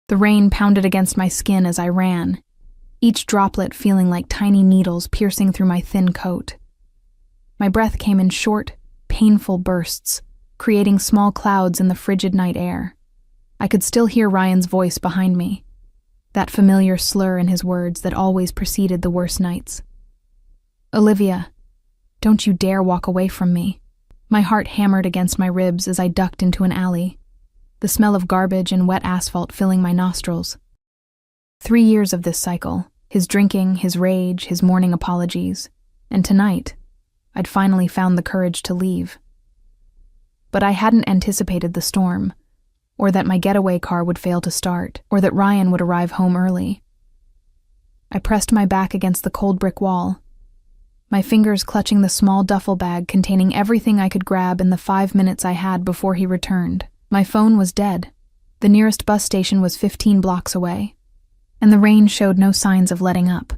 The rain pounded against my skin as I ran, each droplet feeling like tiny needles piercing through my thin coat. My breath came in short, painful bursts, creating small clouds in the frigid night air. I could still hear Ryan's voice behind me, that familiar slur in his words that always preceded the worst nights. "Olivia, don't you dare walk away from me." My heart hammered against my ribs as I ducked into an alley, the smell of garbage and wet asphalt filling my nostrils. 3 years of this cycle, his drinking, his rage, his morning apologies, and tonight, I'd finally found the courage to leave. But I hadn't anticipated the storm, or that my getaway car would fail to start, or that Ryan would arrive home early. I pressed my back against the cold brick wall, my fingers clutching the small duffel bag containing everything I could grab in the 5 minutes I had before he returned. My phone was dead. The nearest bus station was 15 blocks away, and the rain showed no signs of letting up.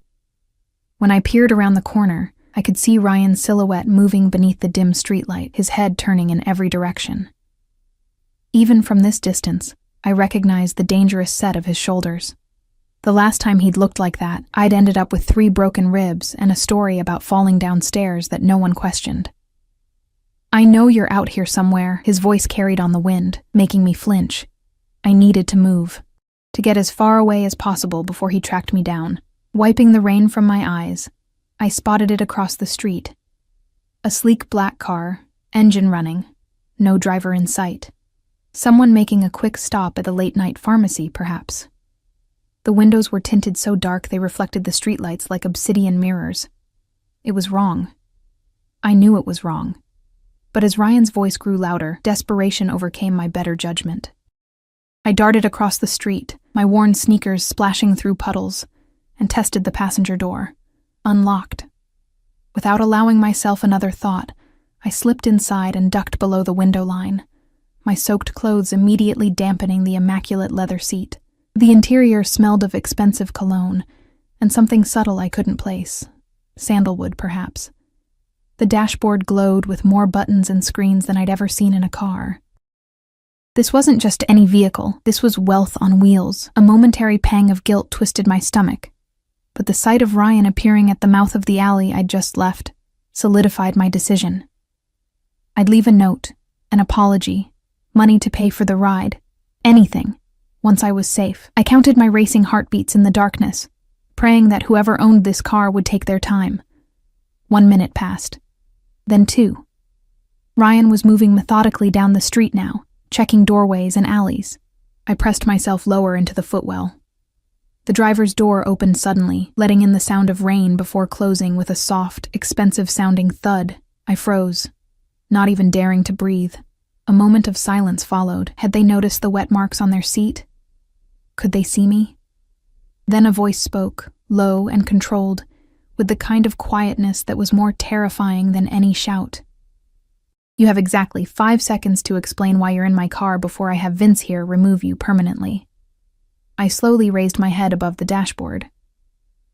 When I peered around the corner, I could see Ryan's silhouette moving beneath the dim streetlight, his head turning in every direction. Even from this distance, I recognized the dangerous set of his shoulders. The last time he'd looked like that, I'd ended up with 3 broken ribs and a story about falling downstairs that no one questioned. "I know you're out here somewhere," his voice carried on the wind, making me flinch. I needed to move, to get as far away as possible before he tracked me down. Wiping the rain from my eyes, I spotted it across the street. A sleek black car, engine running, no driver in sight. Someone making a quick stop at the late-night pharmacy, perhaps. The windows were tinted so dark they reflected the streetlights like obsidian mirrors. It was wrong. I knew it was wrong. But as Ryan's voice grew louder, desperation overcame my better judgment. I darted across the street, my worn sneakers splashing through puddles, and tested the passenger door. Unlocked. Without allowing myself another thought, I slipped inside and ducked below the window line, my soaked clothes immediately dampening the immaculate leather seat. The interior smelled of expensive cologne, and something subtle I couldn't place. Sandalwood, perhaps. The dashboard glowed with more buttons and screens than I'd ever seen in a car. This wasn't just any vehicle, this was wealth on wheels. A momentary pang of guilt twisted my stomach, but the sight of Ryan appearing at the mouth of the alley I'd just left solidified my decision. I'd leave a note, an apology, money to pay for the ride, anything. Once I was safe, I counted my racing heartbeats in the darkness, praying that whoever owned this car would take their time. 1 minute passed. Then 2. Ryan was moving methodically down the street now, checking doorways and alleys. I pressed myself lower into the footwell. The driver's door opened suddenly, letting in the sound of rain before closing with a soft, expensive-sounding thud. I froze, not even daring to breathe. A moment of silence followed. Had they noticed the wet marks on their seat? Could they see me? Then a voice spoke, low and controlled, with the kind of quietness that was more terrifying than any shout. "You have exactly 5 seconds to explain why you're in my car before I have Vince here remove you permanently." I slowly raised my head above the dashboard.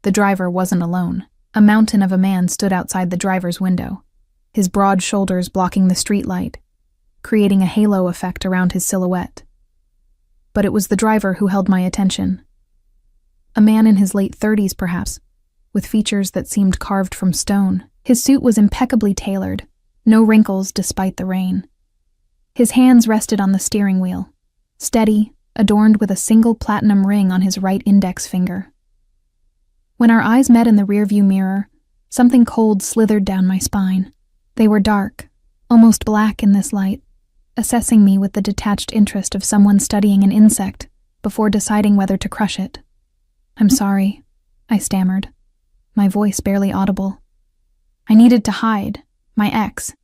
The driver wasn't alone. A mountain of a man stood outside the driver's window, his broad shoulders blocking the streetlight, creating a halo effect around his silhouette. But it was the driver who held my attention. A man in his late 30s, perhaps, with features that seemed carved from stone. His suit was impeccably tailored, no wrinkles despite the rain. His hands rested on the steering wheel, steady, adorned with a single platinum ring on his right index finger. When our eyes met in the rearview mirror, something cold slithered down my spine. They were dark, almost black in this light, assessing me with the detached interest of someone studying an insect before deciding whether to crush it. "I'm sorry," I stammered, my voice barely audible. "I needed to hide. My ex.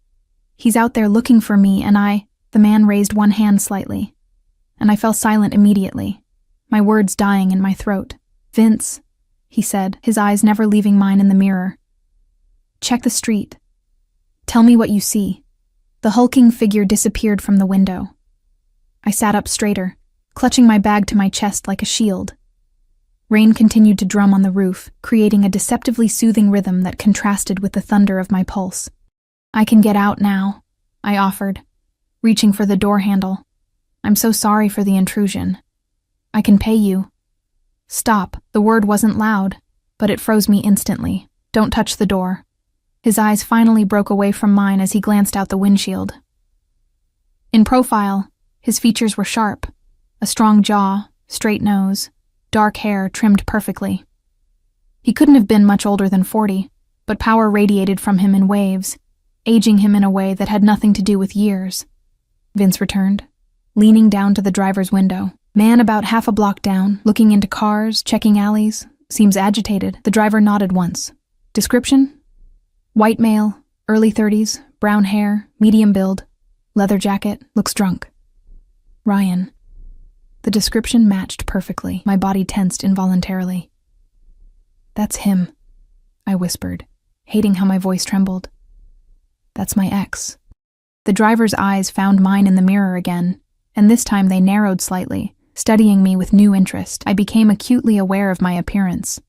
He's out there looking for me and I—" The man raised one hand slightly, and I fell silent immediately, my words dying in my throat. "Vince," he said, his eyes never leaving mine in the mirror. "Check the street. Tell me what you see." The hulking figure disappeared from the window. I sat up straighter, clutching my bag to my chest like a shield. Rain continued to drum on the roof, creating a deceptively soothing rhythm that contrasted with the thunder of my pulse. "I can get out now," I offered, reaching for the door handle. "I'm so sorry for the intrusion." I can pay you. Stop. The word wasn't loud, but it froze me instantly. Don't touch the door. His eyes finally broke away from mine as he glanced out the windshield. In profile, his features were sharp. A strong jaw, straight nose, dark hair trimmed perfectly. He couldn't have been much older than 40, but power radiated from him in waves, aging him in a way that had nothing to do with years. Vince returned, leaning down to the driver's window. Man about half a block down, looking into cars, checking alleys, seems agitated. The driver nodded once. Description? White male, early 30s, brown hair, medium build, leather jacket, looks drunk. Ryan. The description matched perfectly. My body tensed involuntarily. That's him, I whispered, hating how my voice trembled. That's my ex. The driver's eyes found mine in the mirror again, and this time they narrowed slightly, studying me with new interest. I became acutely aware of my appearance.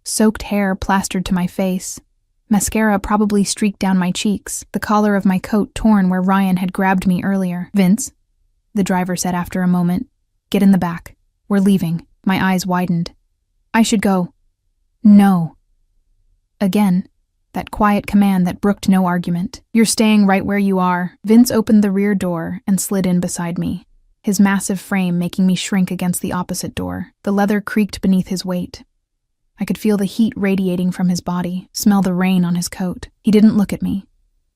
Soaked hair plastered to my face, mascara probably streaked down my cheeks, the collar of my coat torn where Ryan had grabbed me earlier. Vince, the driver said after a moment, get in the back. We're leaving. My eyes widened. I should go. No. Again, that quiet command that brooked no argument. You're staying right where you are. Vince opened the rear door and slid in beside me, his massive frame making me shrink against the opposite door. The leather creaked beneath his weight. I could feel the heat radiating from his body, smell the rain on his coat. He didn't look at me.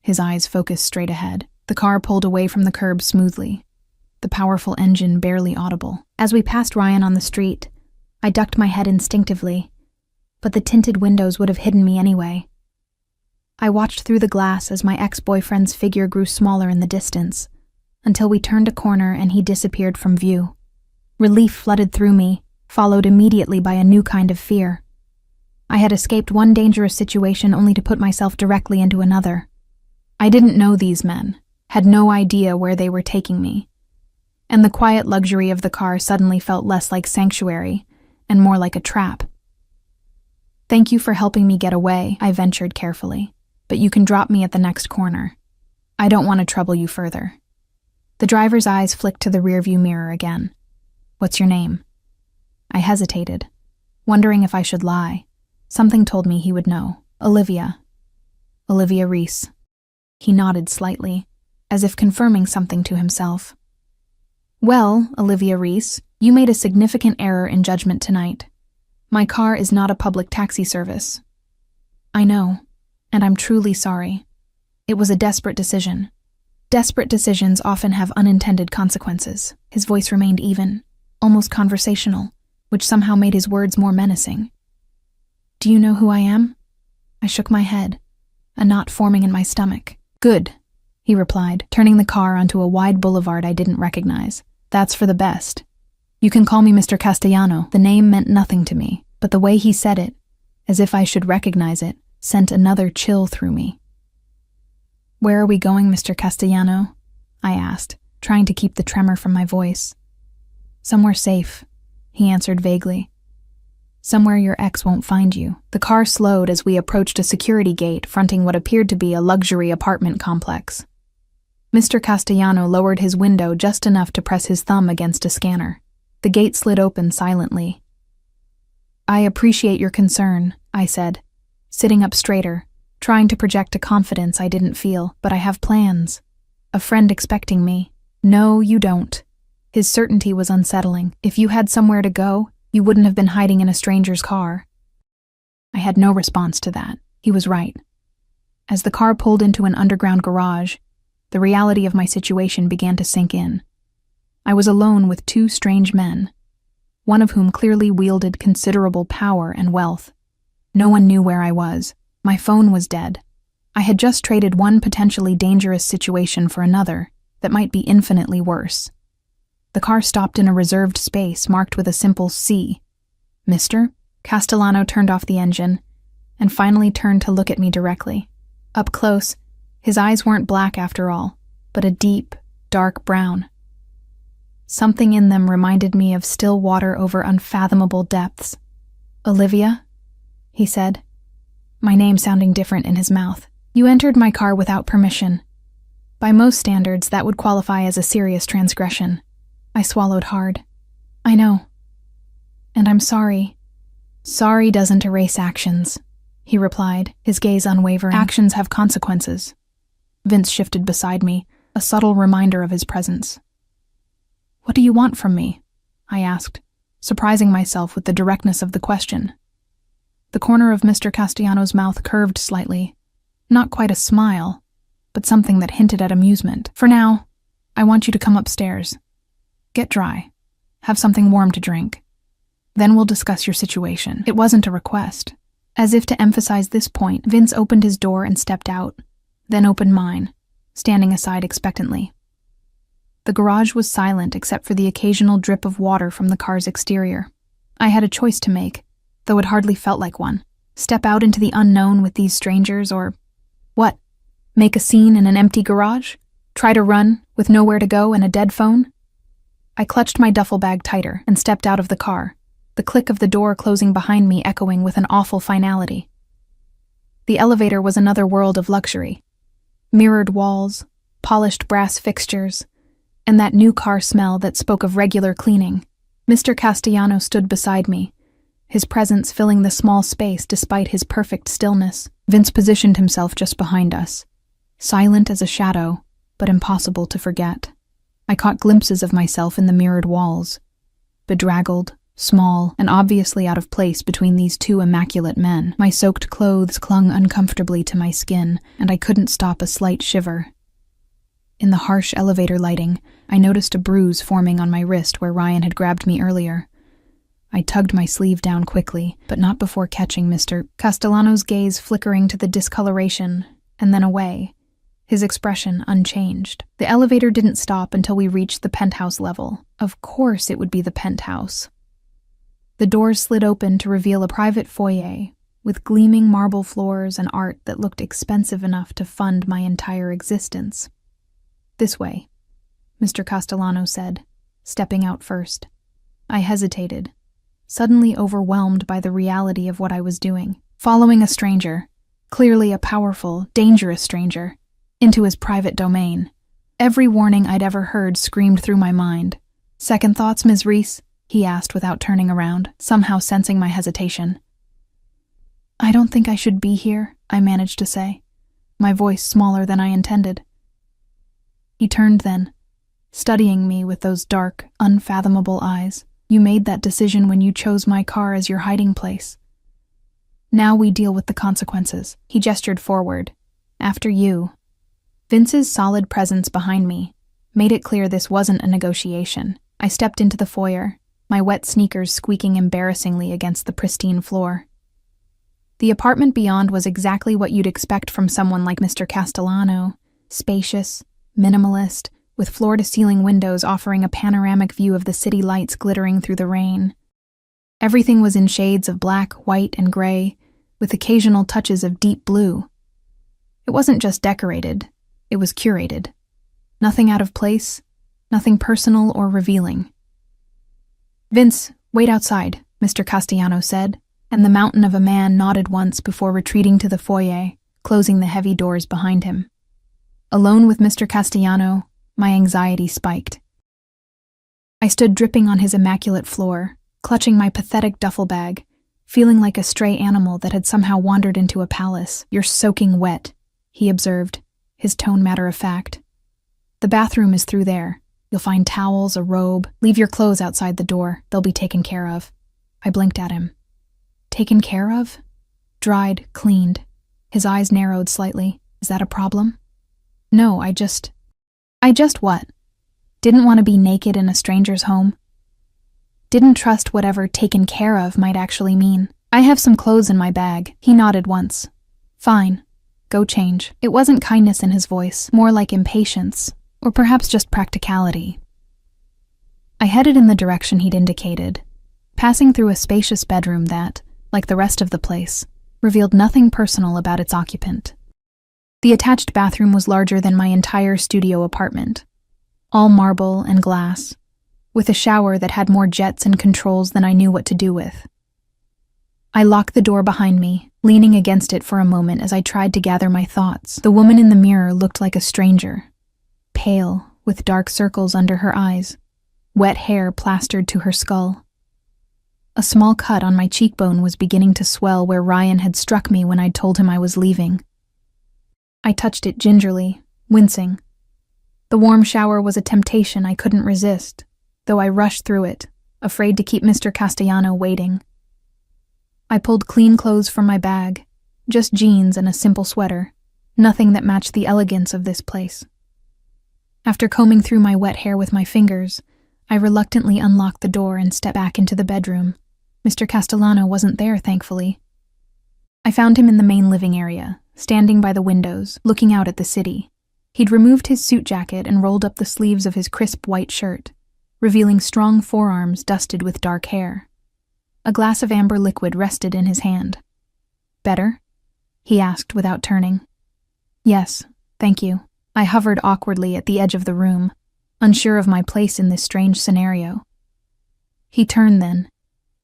His eyes focused straight ahead. The car pulled away from the curb smoothly, the powerful engine barely audible. As we passed Ryan on the street, I ducked my head instinctively, but the tinted windows would have hidden me anyway. I watched through the glass as my ex-boyfriend's figure grew smaller in the distance, until we turned a corner and he disappeared from view. Relief flooded through me, followed immediately by a new kind of fear. I had escaped one dangerous situation only to put myself directly into another. I didn't know these men, had no idea where they were taking me, and the quiet luxury of the car suddenly felt less like sanctuary and more like a trap. Thank you for helping me get away, I ventured carefully, but you can drop me at the next corner. I don't want to trouble you further. The driver's eyes flicked to the rearview mirror again. What's your name? I hesitated, wondering if I should lie. Something told me he would know. Olivia. Olivia Reese. He nodded slightly, as if confirming something to himself. Well, Olivia Reese, you made a significant error in judgment tonight. My car is not a public taxi service. I know, and I'm truly sorry. It was a desperate decision. Desperate decisions often have unintended consequences. His voice remained even, almost conversational, which somehow made his words more menacing. Do you know who I am? I shook my head, a knot forming in my stomach. Good, he replied, turning the car onto a wide boulevard I didn't recognize. That's for the best. You can call me Mr. Castellano. The name meant nothing to me, but the way he said it, as if I should recognize it, sent another chill through me. Where are we going, Mr. Castellano? I asked, trying to keep the tremor from my voice. Somewhere safe, he answered vaguely. Somewhere your ex won't find you. The car slowed as we approached a security gate fronting what appeared to be a luxury apartment complex. Mr. Castellano lowered his window just enough to press his thumb against a scanner. The gate slid open silently. I appreciate your concern, I said, sitting up straighter, trying to project a confidence I didn't feel, but I have plans. A friend expecting me. No, you don't. His certainty was unsettling. If you had somewhere to go, you wouldn't have been hiding in a stranger's car. I had no response to that. He was right. As the car pulled into an underground garage, the reality of my situation began to sink in. I was alone with two strange men, one of whom clearly wielded considerable power and wealth. No one knew where I was. My phone was dead. I had just traded one potentially dangerous situation for another that might be infinitely worse. The car stopped in a reserved space marked with a simple C. Mister? Castellano turned off the engine and finally turned to look at me directly. Up close, his eyes weren't black after all, but a deep, dark brown. Something in them reminded me of still water over unfathomable depths. Olivia? He said, my name sounding different in his mouth. You entered my car without permission. By most standards, that would qualify as a serious transgression. I swallowed hard. I know. I'm sorry. Sorry doesn't erase actions, he replied, his gaze unwavering. Actions have consequences. Vince shifted beside me, a subtle reminder of his presence. What do you want from me? I asked, surprising myself with the directness of the question. The corner of Mr. Castellano's mouth curved slightly, not quite a smile, but something that hinted at amusement. For now, I want you to come upstairs. Get dry. Have something warm to drink. Then we'll discuss your situation. It wasn't a request. As if to emphasize this point, Vince opened his door and stepped out, then opened mine, standing aside expectantly. The garage was silent except for the occasional drip of water from the car's exterior. I had a choice to make, though it hardly felt like one. Step out into the unknown with these strangers, or what? Make a scene in an empty garage? Try to run, with nowhere to go and a dead phone? I clutched my duffel bag tighter and stepped out of the car, the click of the door closing behind me echoing with an awful finality. The elevator was another world of luxury. Mirrored walls, polished brass fixtures, and that new car smell that spoke of regular cleaning. Mr. Castellano stood beside me, his presence filling the small space despite his perfect stillness. Vince positioned himself just behind us, silent as a shadow, but impossible to forget. I caught glimpses of myself in the mirrored walls, bedraggled, small, and obviously out of place between these two immaculate men. My soaked clothes clung uncomfortably to my skin, and I couldn't stop a slight shiver. In the harsh elevator lighting, I noticed a bruise forming on my wrist where Ryan had grabbed me earlier. I tugged my sleeve down quickly, but not before catching Mr. Castellano's gaze flickering to the discoloration, and then away, his expression unchanged. The elevator didn't stop until we reached the penthouse level. Of course it would be the penthouse. The doors slid open to reveal a private foyer, with gleaming marble floors and art that looked expensive enough to fund my entire existence. This way, Mr. Castellano said, stepping out first. I hesitated, suddenly overwhelmed by the reality of what I was doing. Following a stranger, clearly a powerful, dangerous stranger, into his private domain. Every warning I'd ever heard screamed through my mind. Second thoughts, Ms. Reese? He asked without turning around, somehow sensing my hesitation. I don't think I should be here, I managed to say, my voice smaller than I intended. He turned then, studying me with those dark, unfathomable eyes. You made that decision when you chose my car as your hiding place. Now we deal with the consequences. He gestured forward. After you. Vince's solid presence behind me made it clear this wasn't a negotiation. I stepped into the foyer, my wet sneakers squeaking embarrassingly against the pristine floor. The apartment beyond was exactly what you'd expect from someone like Mr. Castellano, spacious, minimalist, with floor-to-ceiling windows offering a panoramic view of the city lights glittering through the rain. Everything was in shades of black, white, and gray, with occasional touches of deep blue. It wasn't just decorated, it was curated. Nothing out of place, nothing personal or revealing. Vince, wait outside, Mr. Castellano said, and the mountain of a man nodded once before retreating to the foyer, closing the heavy doors behind him. Alone with Mr. Castellano, my anxiety spiked. I stood dripping on his immaculate floor, clutching my pathetic duffel bag, feeling like a stray animal that had somehow wandered into a palace. You're soaking wet, he observed, his tone matter-of-fact. The bathroom is through there. You'll find towels, a robe. Leave your clothes outside the door. They'll be taken care of. I blinked at him. Taken care of? Dried, cleaned. His eyes narrowed slightly. Is that a problem? No, I just what? Didn't want to be naked in a stranger's home. Didn't trust whatever taken care of might actually mean. I have some clothes in my bag. He nodded once. Fine. Go change. It wasn't kindness in his voice, more like impatience, or perhaps just practicality. I headed in the direction he'd indicated, passing through a spacious bedroom that, like the rest of the place, revealed nothing personal about its occupant. The attached bathroom was larger than my entire studio apartment, all marble and glass, with a shower that had more jets and controls than I knew what to do with. I locked the door behind me, leaning against it for a moment as I tried to gather my thoughts. The woman in the mirror looked like a stranger, pale, with dark circles under her eyes, wet hair plastered to her skull. A small cut on my cheekbone was beginning to swell where Ryan had struck me when I'd told him I was leaving. I touched it gingerly, wincing. The warm shower was a temptation I couldn't resist, though I rushed through it, afraid to keep Mr. Castellano waiting. I pulled clean clothes from my bag, just jeans and a simple sweater, nothing that matched the elegance of this place. After combing through my wet hair with my fingers, I reluctantly unlocked the door and stepped back into the bedroom. Mr. Castellano wasn't there, thankfully. I found him in the main living area, standing by the windows, looking out at the city. He'd removed his suit jacket and rolled up the sleeves of his crisp white shirt, revealing strong forearms dusted with dark hair. A glass of amber liquid rested in his hand. "Better?" he asked without turning. "Yes, thank you." I hovered awkwardly at the edge of the room, unsure of my place in this strange scenario. He turned then,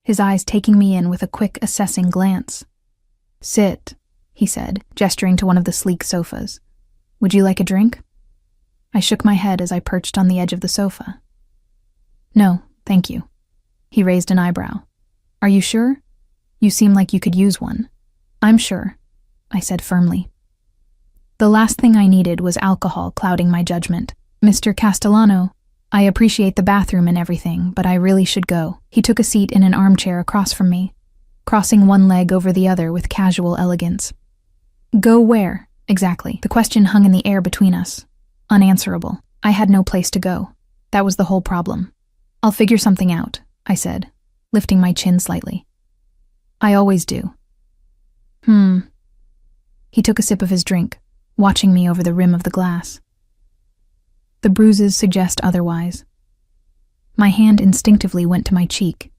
his eyes taking me in with a quick, assessing glance. "Sit," he said, gesturing to one of the sleek sofas. "Would you like a drink?" I shook my head as I perched on the edge of the sofa. "No, thank you." He raised an eyebrow. "Are you sure? You seem like you could use one." "I'm sure," I said firmly. The last thing I needed was alcohol clouding my judgment. "Mr. Castellano, I appreciate the bathroom and everything, but I really should go." He took a seat in an armchair across from me, crossing one leg over the other with casual elegance. "Go where, exactly?" The question hung in the air between us, unanswerable. I had no place to go. That was the whole problem. "I'll figure something out," I said, lifting my chin slightly. "I always do." He took a sip of his drink, watching me over the rim of the glass. The bruises suggest otherwise. My hand instinctively went to my cheek.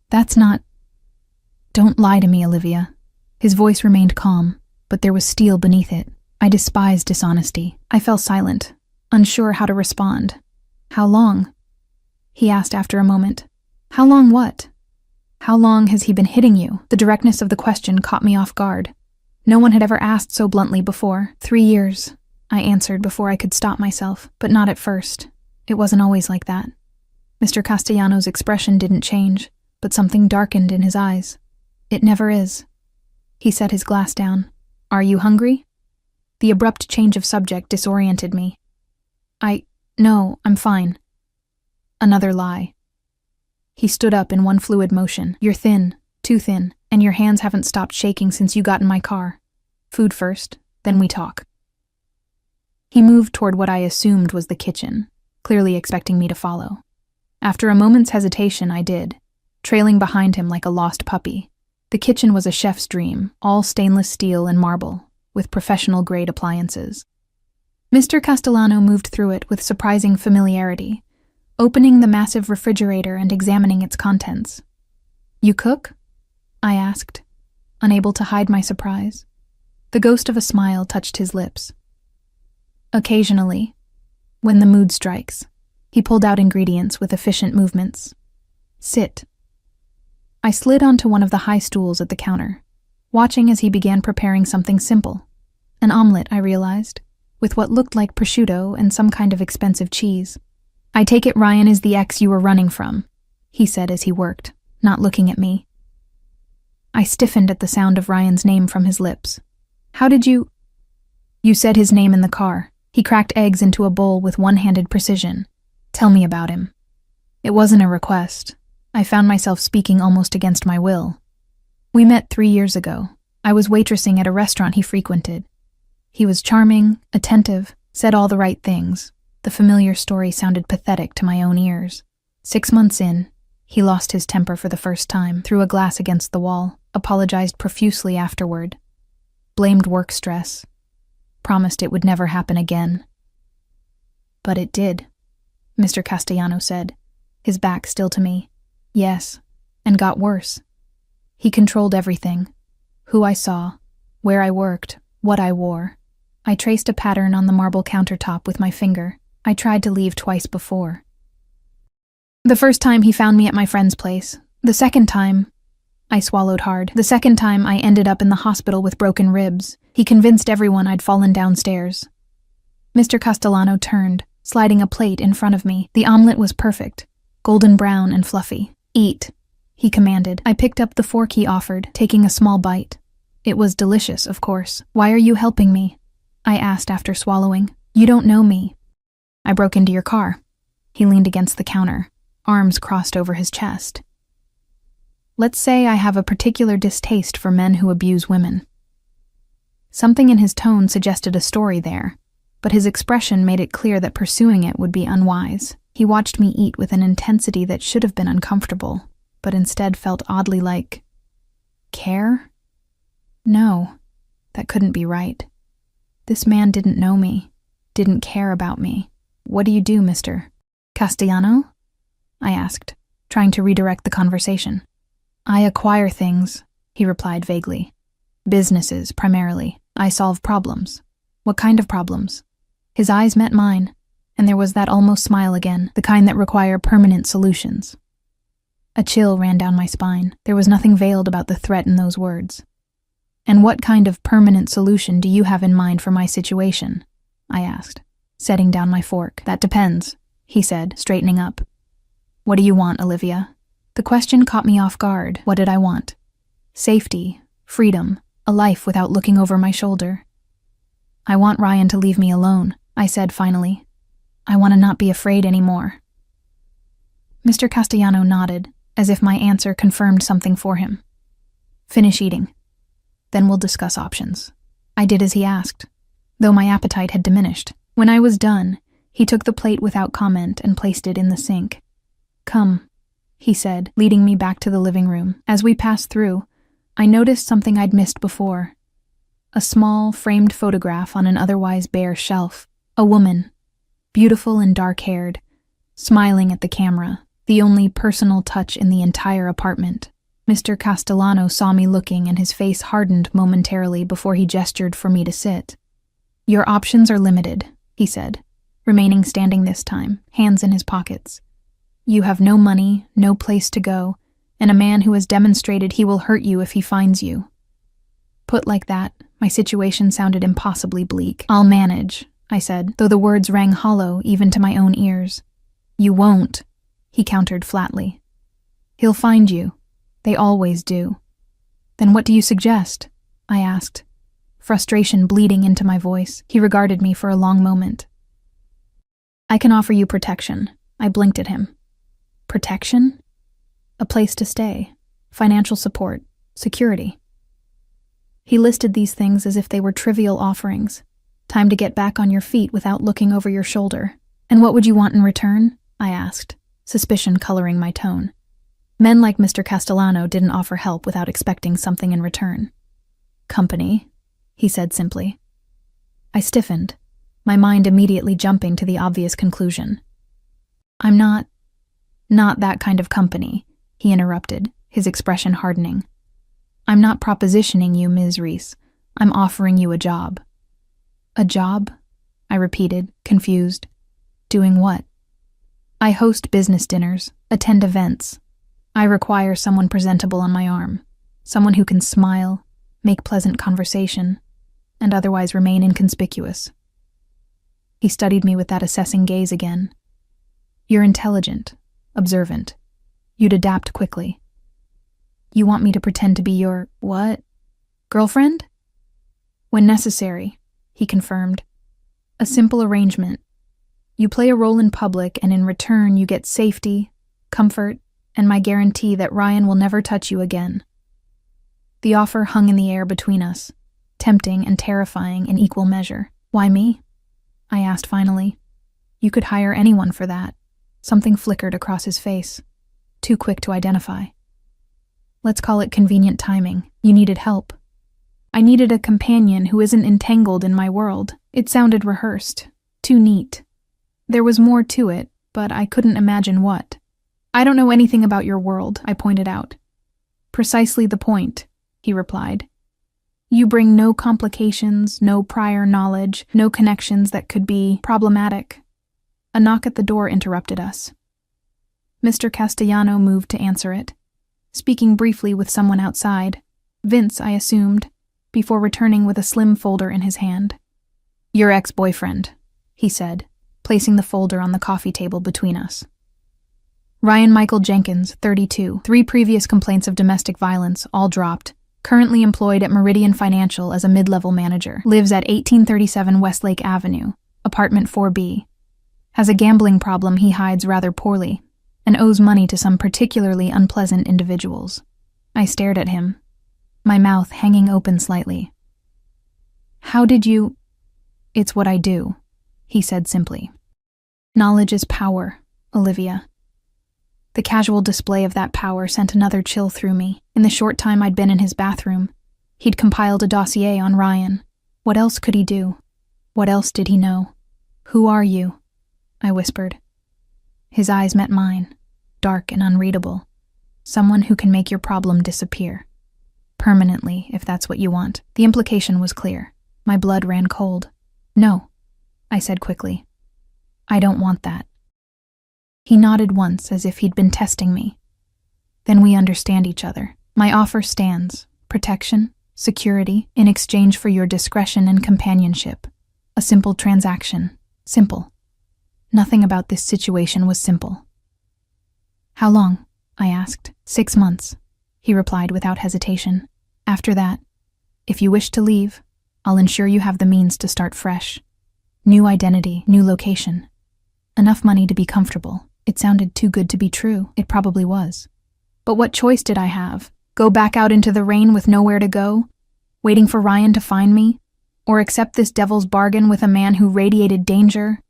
"That's not—" "Don't lie to me, Olivia." His voice remained calm, but there was steel beneath it. I despised dishonesty. I fell silent, unsure how to respond. "How long?" he asked after a moment. "How long what? How long has he been hitting you?" The directness of the question caught me off guard. No one had ever asked so bluntly before. 3 years, I answered before I could stop myself, but not at first. It wasn't always like that. Mr. Castellano's expression didn't change, but something darkened in his eyes. "It never is." He set his glass down. "Are you hungry?" The abrupt change of subject disoriented me. No, I'm fine." Another lie. He stood up in one fluid motion. "You're thin, too thin, and your hands haven't stopped shaking since you got in my car. Food first, then we talk." He moved toward what I assumed was the kitchen, clearly expecting me to follow. After a moment's hesitation, I did, trailing behind him like a lost puppy. The kitchen was a chef's dream, all stainless steel and marble, with professional-grade appliances. Mr. Castellano moved through it with surprising familiarity, opening the massive refrigerator and examining its contents. "You cook?" I asked, unable to hide my surprise. The ghost of a smile touched his lips. "Occasionally, when the mood strikes." He pulled out ingredients with efficient movements. "Sit." I slid onto one of the high stools at the counter, watching as he began preparing something simple. An omelet, I realized, with what looked like prosciutto and some kind of expensive cheese. "I take it Ryan is the ex you were running from," he said as he worked, not looking at me. I stiffened at the sound of Ryan's name from his lips. "How did you—" "You said his name in the car." He cracked eggs into a bowl with one-handed precision. "Tell me about him." It wasn't a request. I found myself speaking almost against my will. "We met 3 years ago. I was waitressing at a restaurant he frequented. He was charming, attentive, said all the right things. The familiar story sounded pathetic to my own ears. 6 months in, he lost his temper for the first time, threw a glass against the wall, apologized profusely afterward, blamed work stress, promised it would never happen again." "But it did," Mr. Castellano said, his back still to me. "Yes, and got worse. He controlled everything. Who I saw, where I worked, what I wore. I traced a pattern on the marble countertop with my finger. I tried to leave twice before. The first time he found me at my friend's place. The second time—" I swallowed hard. "The second time I ended up in the hospital with broken ribs. He convinced everyone I'd fallen downstairs." Mr. Castellano turned, sliding a plate in front of me. The omelet was perfect, golden brown and fluffy. "Eat," he commanded. I picked up the fork he offered, taking a small bite. It was delicious, of course. Why are you helping me? I asked after swallowing. You don't know me. I broke into your car. He leaned against the counter, arms crossed over his chest. Let's say I have a particular distaste for men who abuse women. Something in his tone suggested a story there, but his expression made it clear that pursuing it would be unwise. He watched me eat with an intensity that should have been uncomfortable, but instead felt oddly like care? No, that couldn't be right. This man didn't know me, didn't care about me. What do you do, Mr. Castellano? I asked, trying to redirect the conversation. I acquire things, he replied vaguely. Businesses, primarily. I solve problems. What kind of problems? His eyes met mine, and there was that almost smile again, the kind that require permanent solutions. A chill ran down my spine. There was nothing veiled about the threat in those words. And what kind of permanent solution do you have in mind for my situation? I asked, setting down my fork. That depends, he said, straightening up. What do you want, Olivia? The question caught me off guard. What did I want? Safety, freedom, a life without looking over my shoulder. I want Ryan to leave me alone, I said finally. I want to not be afraid anymore. Mr. Castellano nodded, as if my answer confirmed something for him. Finish eating. Then we'll discuss options. I did as he asked, though my appetite had diminished. When I was done, he took the plate without comment and placed it in the sink. Come, he said, leading me back to the living room. As we passed through, I noticed something I'd missed before. A small, framed photograph on an otherwise bare shelf. A woman, beautiful and dark-haired, smiling at the camera, the only personal touch in the entire apartment. Mr. Castellano saw me looking and his face hardened momentarily before he gestured for me to sit. Your options are limited, he said, remaining standing this time, hands in his pockets. You have no money, no place to go, and a man who has demonstrated he will hurt you if he finds you. Put like that, my situation sounded impossibly bleak. I'll manage, I said, though the words rang hollow even to my own ears. You won't, he countered flatly. He'll find you. They always do. Then what do you suggest? I asked, frustration bleeding into my voice. He regarded me for a long moment. I can offer you protection. I blinked at him. Protection? A place to stay, financial support, security. He listed these things as if they were trivial offerings. Time to get back on your feet without looking over your shoulder. And what would you want in return? I asked, suspicion coloring my tone. Men like Mr. Castellano didn't offer help without expecting something in return. Company, he said simply. I stiffened, my mind immediately jumping to the obvious conclusion. I'm not that kind of company, he interrupted, his expression hardening. I'm not propositioning you, Ms. Reese. I'm offering you a job. A job? I repeated, confused. Doing what? I host business dinners, attend events. I require someone presentable on my arm, someone who can smile, make pleasant conversation, and otherwise remain inconspicuous. He studied me with that assessing gaze again. You're intelligent, observant. You'd adapt quickly. You want me to pretend to be your, what? Girlfriend? When necessary, he confirmed. A simple arrangement. You play a role in public, and in return you get safety, comfort, and my guarantee that Ryan will never touch you again. The offer hung in the air between us, tempting and terrifying in equal measure. Why me? I asked finally. You could hire anyone for that. Something flickered across his face, too quick to identify. Let's call it convenient timing. You needed help. I needed a companion who isn't entangled in my world. It sounded rehearsed, too neat. There was more to it, but I couldn't imagine what. I don't know anything about your world, I pointed out. Precisely the point, he replied. You bring no complications, no prior knowledge, no connections that could be problematic. A knock at the door interrupted us. Mr. Castellano moved to answer it, speaking briefly with someone outside, Vince, I assumed, before returning with a slim folder in his hand. Your ex-boyfriend, he said, placing the folder on the coffee table between us. Ryan Michael Jenkins, 32, 3 previous complaints of domestic violence, all dropped. Currently employed at Meridian Financial as a mid-level manager. Lives at 1837 Westlake Avenue, apartment 4B. Has a gambling problem he hides rather poorly, and owes money to some particularly unpleasant individuals. I stared at him, my mouth hanging open slightly. How did you— It's what I do, he said simply. Knowledge is power, Olivia. The casual display of that power sent another chill through me. In the short time I'd been in his bathroom, he'd compiled a dossier on Ryan. What else could he do? What else did he know? Who are you? I whispered. His eyes met mine, dark and unreadable. Someone who can make your problem disappear. Permanently, if that's what you want. The implication was clear. My blood ran cold. No, I said quickly. I don't want that. He nodded once as if he'd been testing me. Then we understand each other. My offer stands. Protection, security, in exchange for your discretion and companionship. A simple transaction. Simple. Nothing about this situation was simple. How long? I asked. 6 months, he replied without hesitation. After that, if you wish to leave, I'll ensure you have the means to start fresh. New identity, new location. Enough money to be comfortable. It sounded too good to be true. It probably was. But what choice did I have? Go back out into the rain with nowhere to go? Waiting for Ryan to find me? Or accept this devil's bargain with a man who radiated danger,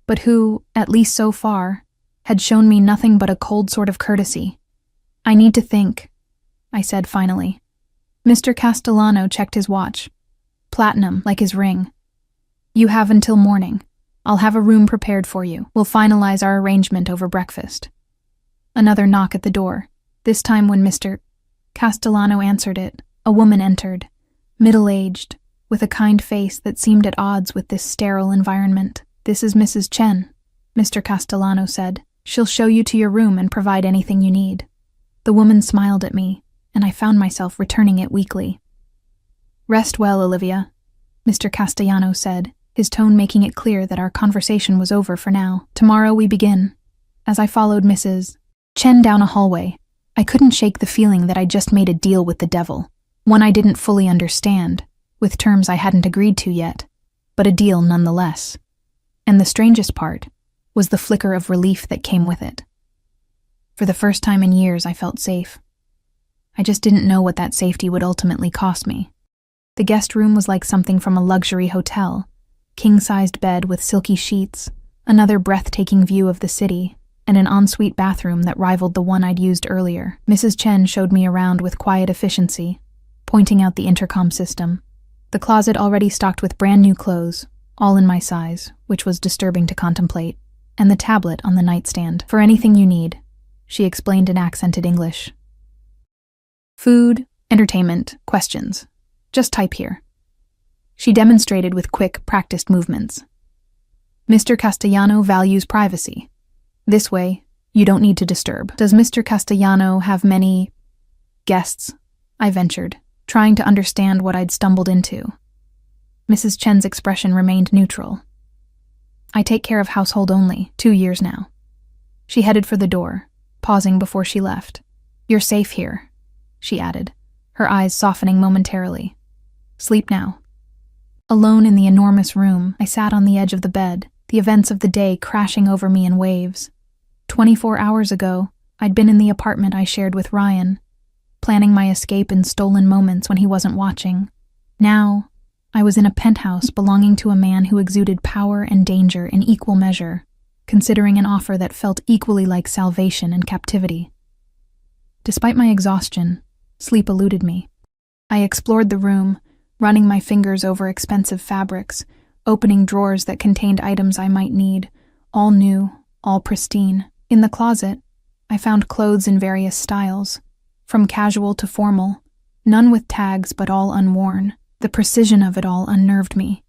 but who, at least so far, had shown me nothing but a cold sort of courtesy? I need to think, I said finally. Mr. Castellano checked his watch. Platinum, like his ring. You have until morning. I'll have a room prepared for you. We'll finalize our arrangement over breakfast. Another knock at the door. This time when Mr. Castellano answered it, a woman entered, middle-aged, with a kind face that seemed at odds with this sterile environment. This is Mrs. Chen, Mr. Castellano said. She'll show you to your room and provide anything you need. The woman smiled at me, and I found myself returning it weakly. Rest well, Olivia, Mr. Castellano said, his tone making it clear that our conversation was over for now. Tomorrow we begin. As I followed Mrs. Chen down a hallway, I couldn't shake the feeling that I'd just made a deal with the devil, one I didn't fully understand, with terms I hadn't agreed to yet, but a deal nonetheless. And the strangest part was the flicker of relief that came with it. For the first time in years, I felt safe. I just didn't know what that safety would ultimately cost me. The guest room was like something from a luxury hotel. King-sized bed with silky sheets, another breathtaking view of the city, and an ensuite bathroom that rivaled the one I'd used earlier. Mrs. Chen showed me around with quiet efficiency, pointing out the intercom system. The closet already stocked with brand new clothes, all in my size, which was disturbing to contemplate, and the tablet on the nightstand. For anything you need, she explained in accented English. Food, entertainment, questions. Just type here. She demonstrated with quick, practiced movements. Mr. Castellano values privacy. This way, you don't need to disturb. Does Mr. Castellano have many guests? I ventured, trying to understand what I'd stumbled into. Mrs. Chen's expression remained neutral. I take care of household only, 2 years now. She headed for the door, pausing before she left. You're safe here, she added, her eyes softening momentarily. Sleep now. Alone in the enormous room, I sat on the edge of the bed, the events of the day crashing over me in waves. 24 hours ago, I'd been in the apartment I shared with Ryan, planning my escape in stolen moments when he wasn't watching. Now, I was in a penthouse belonging to a man who exuded power and danger in equal measure, considering an offer that felt equally like salvation and captivity. Despite my exhaustion, sleep eluded me. I explored the room, running my fingers over expensive fabrics, opening drawers that contained items I might need, all new, all pristine. In the closet, I found clothes in various styles, from casual to formal, none with tags but all unworn. The precision of it all unnerved me.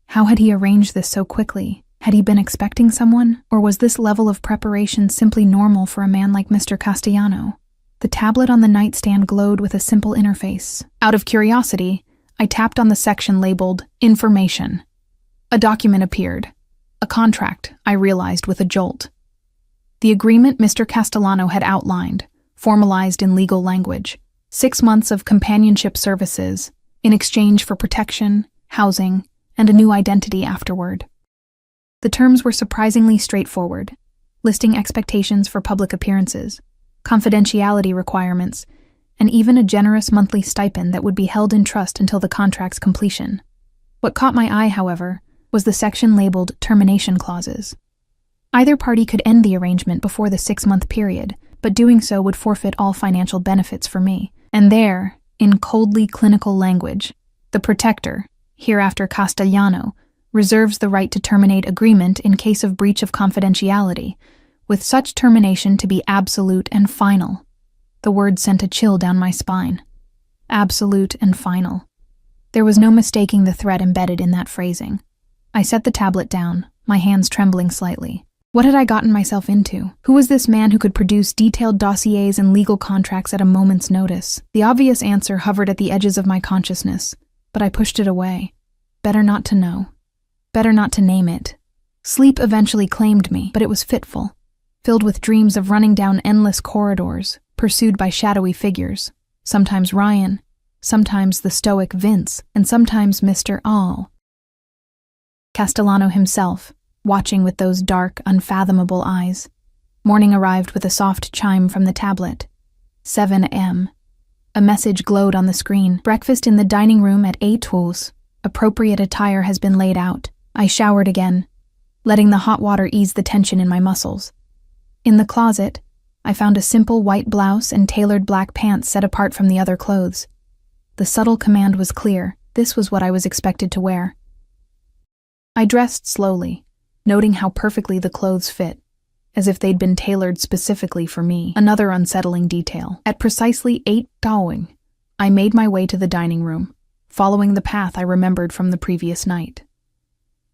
How had he arranged this so quickly? Had he been expecting someone, or was this level of preparation simply normal for a man like Mr. Castellano? The tablet on the nightstand glowed with a simple interface. Out of curiosity, I tapped on the section labeled Information. A document appeared. A contract, I realized with a jolt. The agreement Mr. Castellano had outlined, formalized in legal language, 6 months of companionship services in exchange for protection, housing, and a new identity afterward. The terms were surprisingly straightforward, listing expectations for public appearances, confidentiality requirements, and even a generous monthly stipend that would be held in trust until the contract's completion. What caught my eye, however, was the section labeled termination clauses. Either party could end the arrangement before the 6-month period, but doing so would forfeit all financial benefits for me. And there, in coldly clinical language, the protector, hereafter Castellano, reserves the right to terminate agreement in case of breach of confidentiality, with such termination to be absolute and final. The word sent a chill down my spine. Absolute and final. There was no mistaking the threat embedded in that phrasing. I set the tablet down, my hands trembling slightly. What had I gotten myself into? Who was this man who could produce detailed dossiers and legal contracts at a moment's notice? The obvious answer hovered at the edges of my consciousness, but I pushed it away. Better not to know. Better not to name it. Sleep eventually claimed me, but it was fitful, filled with dreams of running down endless corridors, pursued by shadowy figures, sometimes Ryan, sometimes the stoic Vince, and sometimes Mr. All. Castellano himself, watching with those dark, unfathomable eyes. Morning arrived with a soft chime from the tablet. 7 a.m. A message glowed on the screen. Breakfast in the dining room at 8:00. Appropriate attire has been laid out. I showered again, letting the hot water ease the tension in my muscles. In the closet, I found a simple white blouse and tailored black pants set apart from the other clothes. The subtle command was clear. This was what I was expected to wear. I dressed slowly, noting how perfectly the clothes fit, as if they'd been tailored specifically for me. Another unsettling detail. At precisely 8:00, I made my way to the dining room, following the path I remembered from the previous night.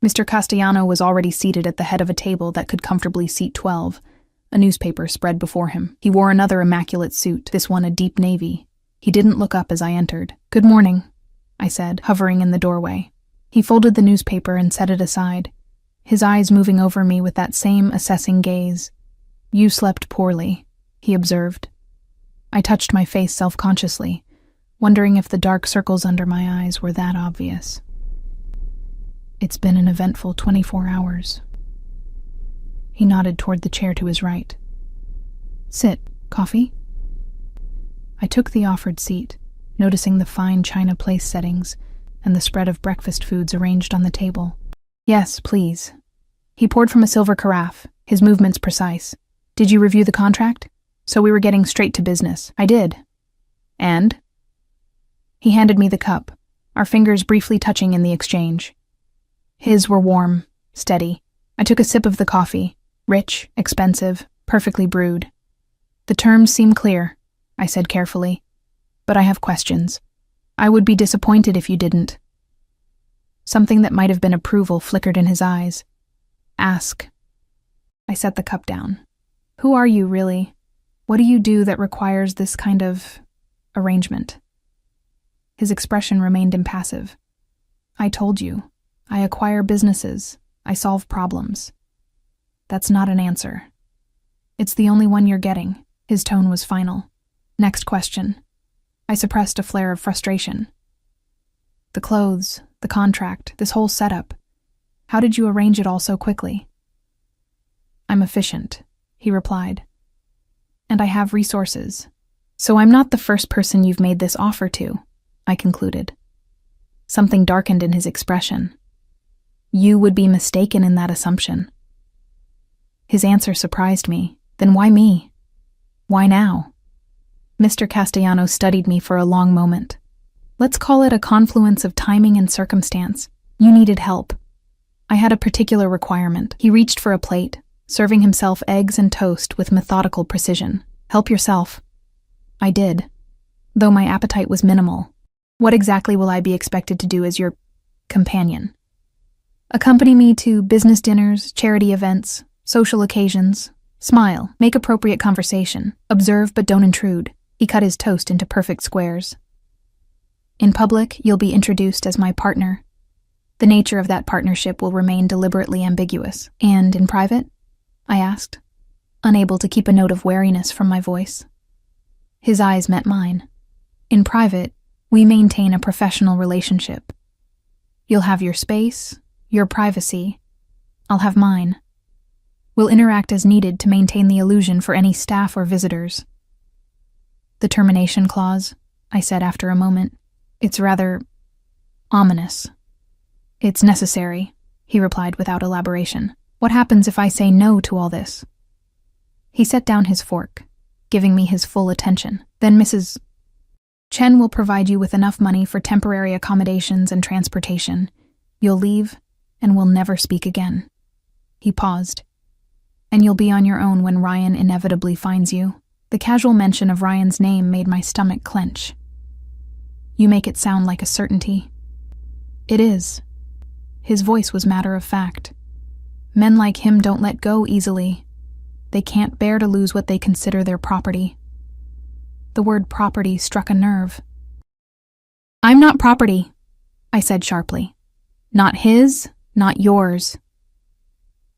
Mr. Castellano was already seated at the head of a table that could comfortably seat 12, a newspaper spread before him. He wore another immaculate suit, this one a deep navy. He didn't look up as I entered. "Good morning," I said, hovering in the doorway. He folded the newspaper and set it aside, his eyes moving over me with that same assessing gaze. "You slept poorly," he observed. I touched my face self-consciously, wondering if the dark circles under my eyes were that obvious. "It's been an eventful 24 hours. He nodded toward the chair to his right. "Sit. Coffee?" I took the offered seat, noticing the fine china place settings and the spread of breakfast foods arranged on the table. "Yes, please." He poured from a silver carafe, his movements precise. "Did you review the contract?" So we were getting straight to business. "I did." "And?" He handed me the cup, our fingers briefly touching in the exchange. His were warm, steady. I took a sip of the coffee, rich, expensive, perfectly brewed. "The terms seem clear," I said carefully, "but I have questions. I would be disappointed if you didn't." Something that might have been approval flickered in his eyes. "Ask." I set the cup down. "Who are you, really? What do you do that requires this kind of arrangement?" His expression remained impassive. "I told you. I acquire businesses. I solve problems." "That's not an answer." "It's the only one you're getting." His tone was final. "Next question." I suppressed a flare of frustration. "The clothes, the contract, this whole setup. How did you arrange it all so quickly?" "I'm efficient," he replied. "And I have resources. So I'm not the first person you've made this offer to," I concluded. Something darkened in his expression. "You would be mistaken in that assumption." His answer surprised me. Then why me? Why now? Mr. Castellano studied me for a long moment. "Let's call it a confluence of timing and circumstance. You needed help. I had a particular requirement." He reached for a plate, serving himself eggs and toast with methodical precision. "Help yourself." I did, though my appetite was minimal. "What exactly will I be expected to do as your companion?" "Accompany me to business dinners, charity events, social occasions. Smile, make appropriate conversation. Observe but don't intrude." He cut his toast into perfect squares. "In public, you'll be introduced as my partner. The nature of that partnership will remain deliberately ambiguous." "And in private?" I asked. unable to keep a note of wariness from my voice. His eyes met mine. In private, we maintain a professional relationship. You'll have your space, your privacy. I'll have mine. We'll interact as needed to maintain the illusion for any staff or visitors. The termination clause, I said after a moment. It's rather ominous. It's necessary, he replied without elaboration. What happens if I say no to all this? He set down his fork, giving me his full attention. Then Mrs. Chen will provide you with enough money for temporary accommodations and transportation. You'll leave, and we'll never speak again. He paused. And you'll be on your own when Ryan inevitably finds you. The casual mention of Ryan's name made my stomach clench. You make it sound like a certainty. It is. His voice was matter of fact. Men like him don't let go easily. They can't bear to lose what they consider their property. The word property struck a nerve. I'm not property, I said sharply. Not his, not yours.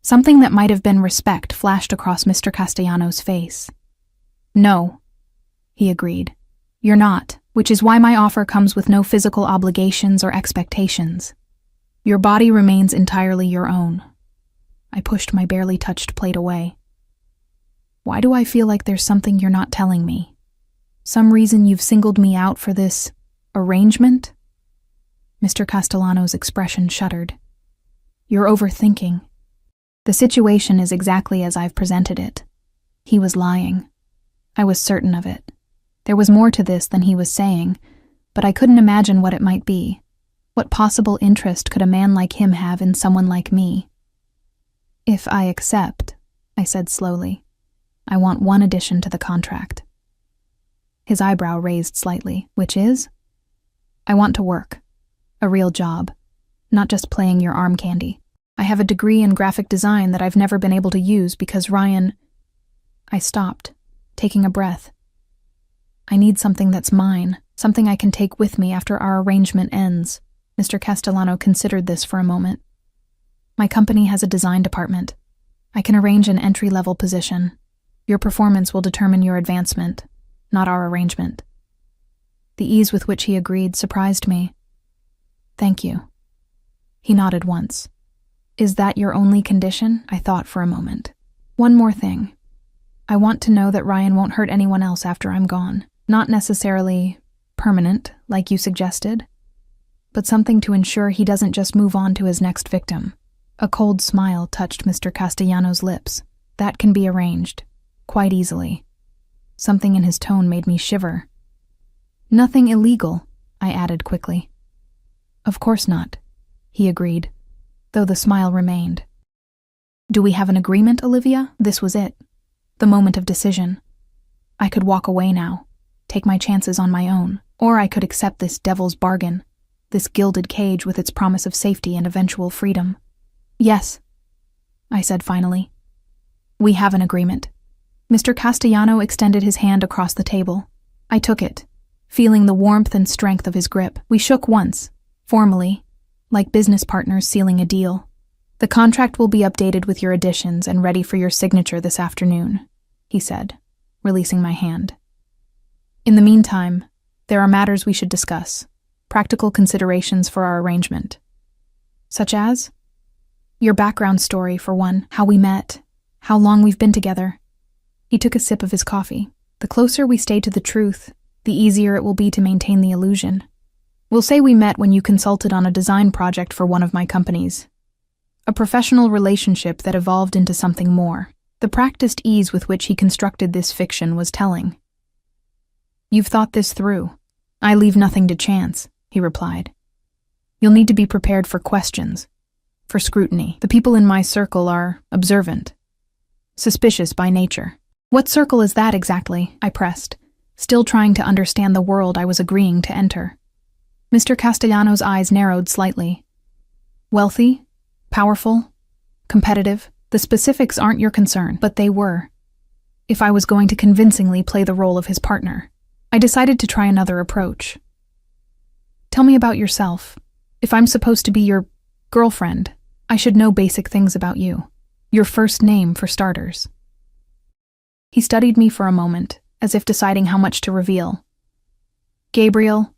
Something that might have been respect flashed across Mr. Castellanos' face. No, he agreed. You're not, which is why my offer comes with no physical obligations or expectations. Your body remains entirely your own. I pushed my barely touched plate away. Why do I feel like there's something you're not telling me? Some reason you've singled me out for this arrangement? Mr. Castellanos' expression shuddered. You're overthinking. The situation is exactly as I've presented it. He was lying. I was certain of it. There was more to this than he was saying, but I couldn't imagine what it might be. What possible interest could a man like him have in someone like me? If I accept, I said slowly, I want one addition to the contract. His eyebrow raised slightly, which is? I want to work. A real job. Not just playing your arm candy. I have a degree in graphic design that I've never been able to use because Ryan... I stopped, taking a breath. I need something that's mine, something I can take with me after our arrangement ends. Mr. Castellano considered this for a moment. My company has a design department. I can arrange an entry-level position. Your performance will determine your advancement, not our arrangement. The ease with which he agreed surprised me. Thank you. He nodded once. Is that your only condition? I thought for a moment. One more thing. I want to know that Ryan won't hurt anyone else after I'm gone. Not necessarily permanent, like you suggested, but something to ensure he doesn't just move on to his next victim. A cold smile touched Mr. Castellanos' lips. That can be arranged, quite easily. Something in his tone made me shiver. Nothing illegal, I added quickly. Of course not, he agreed, though the smile remained. Do we have an agreement, Olivia? This was it. The moment of decision. I could walk away now, take my chances on my own, or I could accept this devil's bargain, this gilded cage with its promise of safety and eventual freedom. Yes, I said finally. We have an agreement. Mr. Castellano extended his hand across the table. I took it, feeling the warmth and strength of his grip. We shook once, formally, like business partners sealing a deal. The contract will be updated with your additions and ready for your signature this afternoon, he said, releasing my hand. In the meantime, there are matters we should discuss, practical considerations for our arrangement. Such as? Your background story, for one, how we met, how long we've been together. He took a sip of his coffee. The closer we stay to the truth, the easier it will be to maintain the illusion. We'll say we met when you consulted on a design project for one of my companies. A professional relationship that evolved into something more. The practiced ease with which he constructed this fiction was telling. You've thought this through. I leave nothing to chance, he replied. You'll need to be prepared for questions, for scrutiny. The people in my circle are observant, suspicious by nature. What circle is that exactly? I pressed, still trying to understand the world I was agreeing to enter. Mr. Castellanos' eyes narrowed slightly. Wealthy? Powerful? Competitive? The specifics aren't your concern, but they were. If I was going to convincingly play the role of his partner, I decided to try another approach. Tell me about yourself. If I'm supposed to be your girlfriend, I should know basic things about you. Your first name, for starters. He studied me for a moment, as if deciding how much to reveal. "Gabriel,"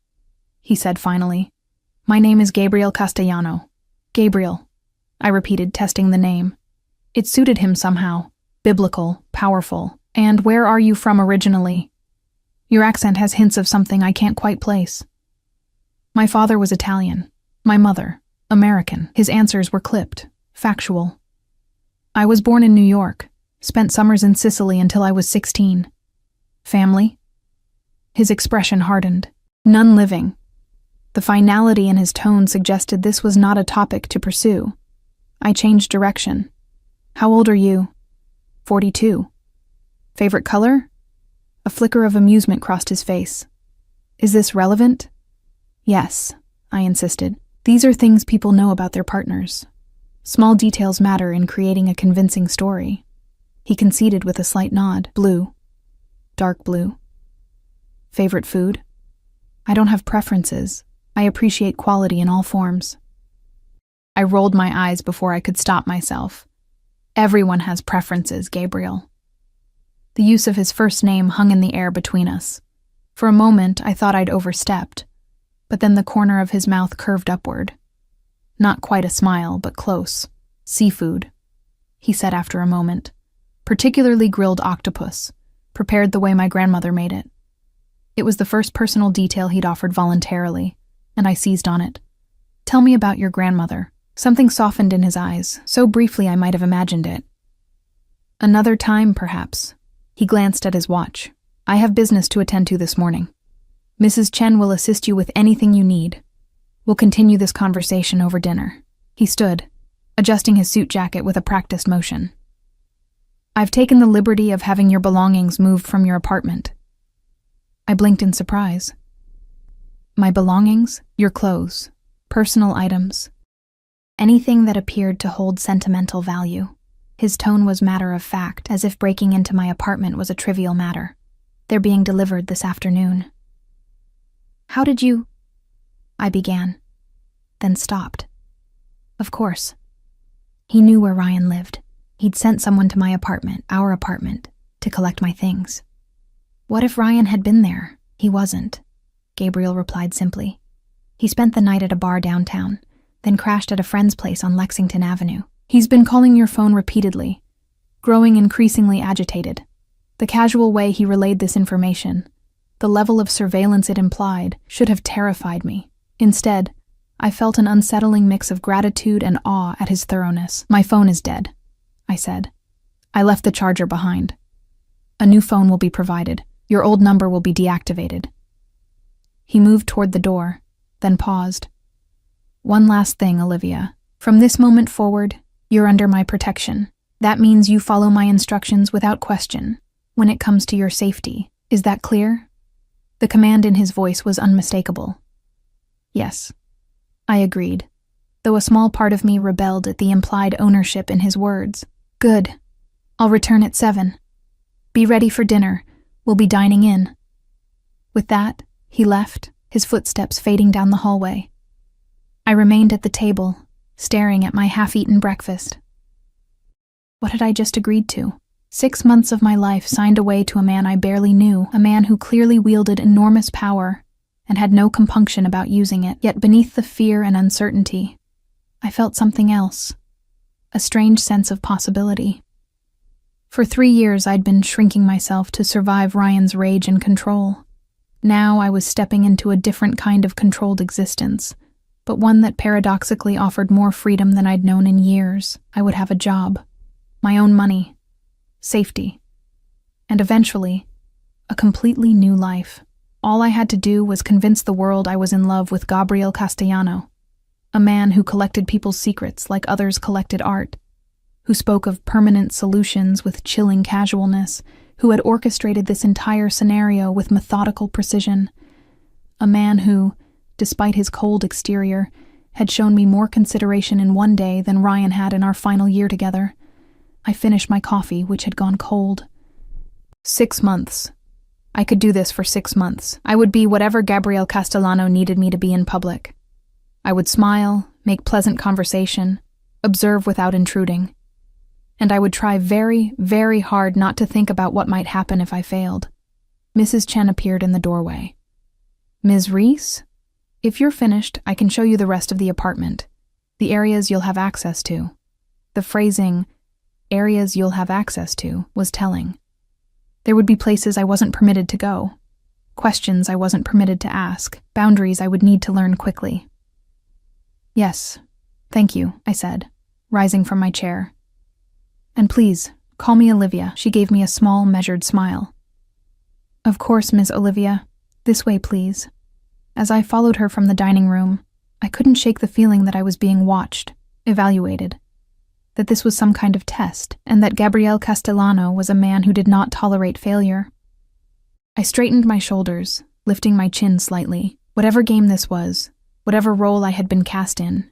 he said finally. "My name is Gabriel Castellano." "Gabriel," I repeated, testing the name. It suited him somehow. Biblical, powerful. "And where are you from originally? Your accent has hints of something I can't quite place." My father was Italian. My mother, American. His answers were clipped, factual. "I was born in New York, spent summers in Sicily until I was 16. "Family?" His expression hardened. "None living." The finality in his tone suggested this was not a topic to pursue. I changed direction. "How old are you?" 42. "Favorite color?" A flicker of amusement crossed his face. "Is this relevant?" "Yes," I insisted. "These are things people know about their partners. Small details matter in creating a convincing story." He conceded with a slight nod. "Blue." "Dark blue." "Favorite food?" "I don't have preferences. I appreciate quality in all forms." I rolled my eyes before I could stop myself. "Everyone has preferences, Gabriel." The use of his first name hung in the air between us. For a moment, I thought I'd overstepped, but then the corner of his mouth curved upward. Not quite a smile, but close. "Seafood," he said after a moment. "Particularly grilled octopus, prepared the way my grandmother made it." It was the first personal detail he'd offered voluntarily, and I seized on it. "Tell me about your grandmother." Something softened in his eyes, so briefly I might have imagined it. "Another time, perhaps." He glanced at his watch. "I have business to attend to this morning. Mrs. Chen will assist you with anything you need. We'll continue this conversation over dinner." He stood, adjusting his suit jacket with a practiced motion. "I've taken the liberty of having your belongings moved from your apartment." I blinked in surprise. "My belongings? Your clothes, personal items, anything that appeared to hold sentimental value." His tone was matter-of-fact, as if breaking into my apartment was a trivial matter. "They're being delivered this afternoon." "How did you—" I began, then stopped. Of course. He knew where Ryan lived. He'd sent someone to my apartment, our apartment, to collect my things. What if Ryan had been there? He wasn't, Gabriel replied simply. He spent the night at a bar downtown, then crashed at a friend's place on Lexington Avenue. "He's been calling your phone repeatedly, growing increasingly agitated." The casual way he relayed this information, the level of surveillance it implied, should have terrified me. Instead, I felt an unsettling mix of gratitude and awe at his thoroughness. "My phone is dead," I said. "I left the charger behind. A new phone will be provided. Your old number will be deactivated." He moved toward the door, then paused. "One last thing, Olivia. From this moment forward, you're under my protection. That means you follow my instructions without question when it comes to your safety. Is that clear?" The command in his voice was unmistakable. "Yes," I agreed, though a small part of me rebelled at the implied ownership in his words. "Good. I'll return at 7. Be ready for dinner. We'll be dining in." With that, he left, his footsteps fading down the hallway. I remained at the table, staring at my half-eaten breakfast. What had I just agreed to? 6 months of my life signed away to a man I barely knew, a man who clearly wielded enormous power and had no compunction about using it. Yet beneath the fear and uncertainty, I felt something else, a strange sense of possibility. For 3 years I'd been shrinking myself to survive Ryan's rage and control. Now I was stepping into a different kind of controlled existence, but one that paradoxically offered more freedom than I'd known in years. I would have a job, my own money, safety, and eventually, a completely new life. All I had to do was convince the world I was in love with Gabriel Castellano, a man who collected people's secrets like others collected art, who spoke of permanent solutions with chilling casualness, who had orchestrated this entire scenario with methodical precision. A man who, despite his cold exterior, had shown me more consideration in one day than Ryan had in our final year together. I finished my coffee, which had gone cold. 6 months. I could do this for 6 months. I would be whatever Gabriel Castellano needed me to be in public. I would smile, make pleasant conversation, observe without intruding. and I would try very, very hard not to think about what might happen if I failed. Mrs. Chen appeared in the doorway. "Ms. Reese? If you're finished, I can show you the rest of the apartment. The areas you'll have access to." The phrasing, "areas you'll have access to," was telling. There would be places I wasn't permitted to go, questions I wasn't permitted to ask, boundaries I would need to learn quickly. "Yes, thank you," I said, rising from my chair. "And please, call me Olivia." She gave me a small, measured smile. "Of course, Miss Olivia. This way, please." As I followed her from the dining room, I couldn't shake the feeling that I was being watched, evaluated, that this was some kind of test, and that Gabriel Castellano was a man who did not tolerate failure. I straightened my shoulders, lifting my chin slightly. Whatever game this was, whatever role I had been cast in,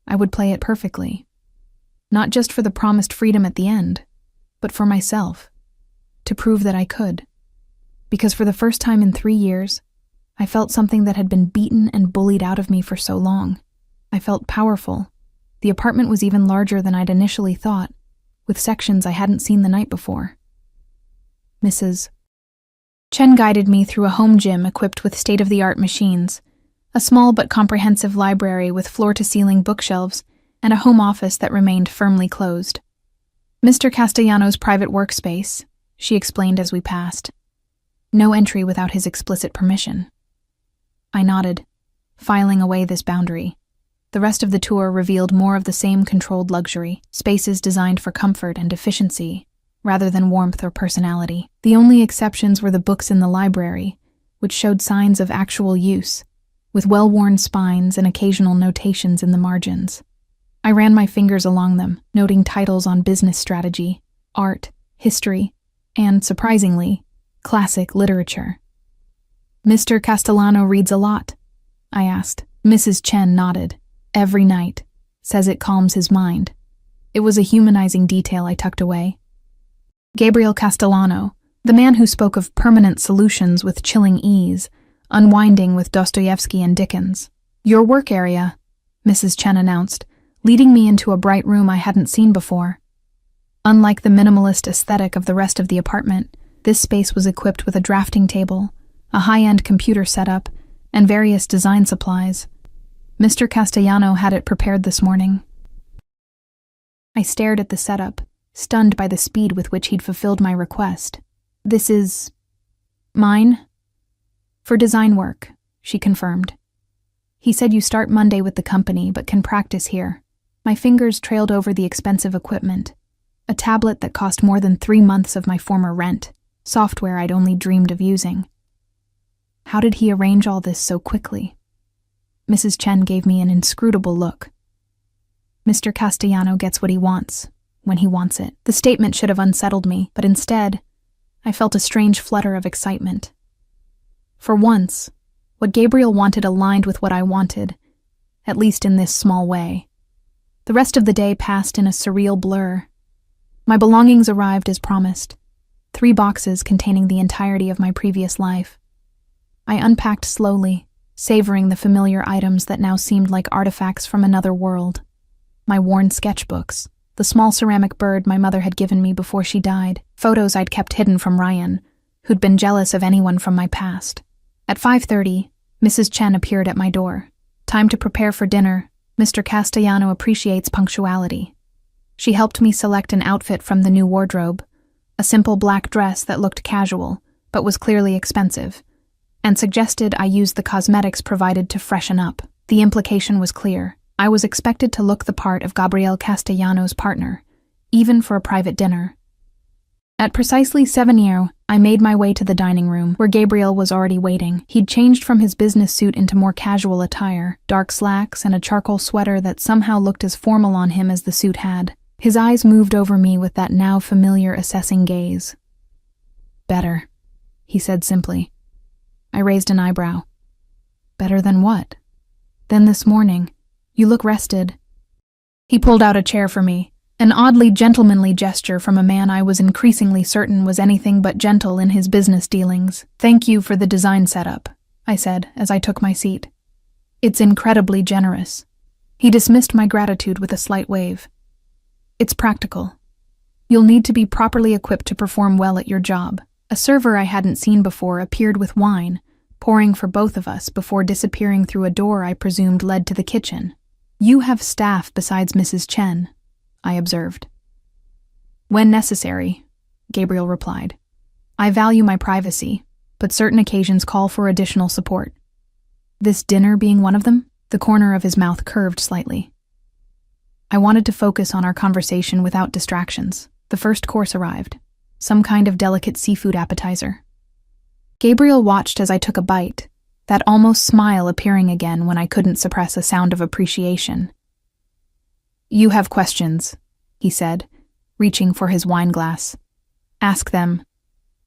I would play it perfectly. Not just for the promised freedom at the end, but for myself, to prove that I could. Because for the first time in 3 years, I felt something that had been beaten and bullied out of me for so long. I felt powerful. The apartment was even larger than I'd initially thought, with sections I hadn't seen the night before. Mrs. Chen guided me through a home gym equipped with state-of-the-art machines, a small but comprehensive library with floor-to-ceiling bookshelves, and a home office that remained firmly closed. "Mr. Castellano's private workspace," she explained as we passed. "No entry without his explicit permission." I nodded, filing away this boundary. The rest of the tour revealed more of the same controlled luxury, spaces designed for comfort and efficiency, rather than warmth or personality. The only exceptions were the books in the library, which showed signs of actual use, with well-worn spines and occasional notations in the margins. I ran my fingers along them, noting titles on business strategy, art, history, and, surprisingly, classic literature. "Mr. Castellano reads a lot?" I asked. Mrs. Chen nodded. "Every night. Says it calms his mind." It was a humanizing detail I tucked away. Gabriel Castellano, the man who spoke of permanent solutions with chilling ease, unwinding with Dostoevsky and Dickens. "Your work area," Mrs. Chen announced, leading me into a bright room I hadn't seen before. Unlike the minimalist aesthetic of the rest of the apartment, this space was equipped with a drafting table, a high-end computer setup, and various design supplies. Mr. Castellano had it prepared this morning. I stared at the setup, stunned by the speed with which he'd fulfilled my request. "This is... mine?" "For design work," she confirmed. "He said you start Monday with the company, but can practice here." My fingers trailed over the expensive equipment, a tablet that cost more than 3 months of my former rent, software I'd only dreamed of using. How did he arrange all this so quickly? Mrs. Chen gave me an inscrutable look. "Mr. Castellano gets what he wants, when he wants it." The statement should have unsettled me, but instead, I felt a strange flutter of excitement. For once, what Gabriel wanted aligned with what I wanted, at least in this small way. The rest of the day passed in a surreal blur. My belongings arrived as promised, 3 boxes containing the entirety of my previous life. I unpacked slowly, savoring the familiar items that now seemed like artifacts from another world. My worn sketchbooks, the small ceramic bird my mother had given me before she died, photos I'd kept hidden from Ryan, who'd been jealous of anyone from my past. At 5:30, Mrs. Chen appeared at my door. "Time to prepare for dinner. Mr. Castellano appreciates punctuality." She helped me select an outfit from the new wardrobe, a simple black dress that looked casual, but was clearly expensive, and suggested I use the cosmetics provided to freshen up. The implication was clear. I was expected to look the part of Gabriel Castellano's partner, even for a private dinner. At precisely 7 I made my way to the dining room, where Gabriel was already waiting. He'd changed from his business suit into more casual attire, dark slacks and a charcoal sweater that somehow looked as formal on him as the suit had. His eyes moved over me with that now familiar assessing gaze. "Better," he said simply. I raised an eyebrow. "Better than what?" "Than this morning. You look rested." He pulled out a chair for me, an oddly gentlemanly gesture from a man I was increasingly certain was anything but gentle in his business dealings. "Thank you for the design setup," I said as I took my seat. "It's incredibly generous." He dismissed my gratitude with a slight wave. "It's practical. You'll need to be properly equipped to perform well at your job. A server I hadn't seen before appeared with wine, pouring for both of us before disappearing through a door I presumed led to the kitchen. You have staff besides Mrs. Chen, I observed. When necessary, Gabriel replied. I value my privacy, but certain occasions call for additional support. This dinner being one of them? The corner of his mouth curved slightly. I wanted to focus on our conversation without distractions. The first course arrived, some kind of delicate seafood appetizer. Gabriel watched as I took a bite, that almost smile appearing again when I couldn't suppress a sound of appreciation. You have questions, he said, reaching for his wine glass. Ask them.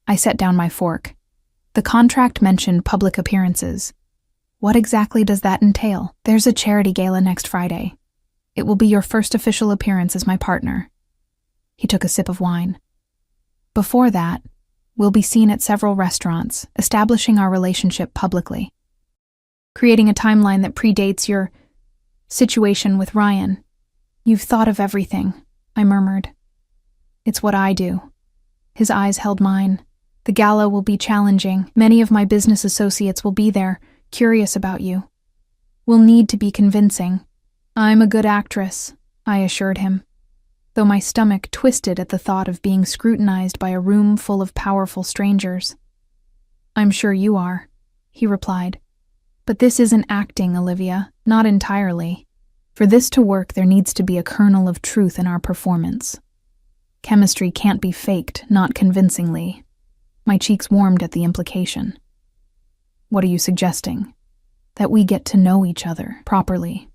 I set down my fork. The contract mentioned public appearances. What exactly does that entail? There's a charity gala next Friday. It will be your first official appearance as my partner. He took a sip of wine. Before that, we'll be seen at several restaurants, establishing our relationship publicly. Creating a timeline that predates your situation with Ryan. You've thought of everything, I murmured. It's what I do. His eyes held mine. The gala will be challenging. Many of my business associates will be there, curious about you. We'll need to be convincing. I'm a good actress, I assured him, though my stomach twisted at the thought of being scrutinized by a room full of powerful strangers. I'm sure you are, he replied. But this isn't acting, Olivia, not entirely. For this to work, there needs to be a kernel of truth in our performance. Chemistry can't be faked, not convincingly. My cheeks warmed at the implication. What are you suggesting? That we get to know each other properly.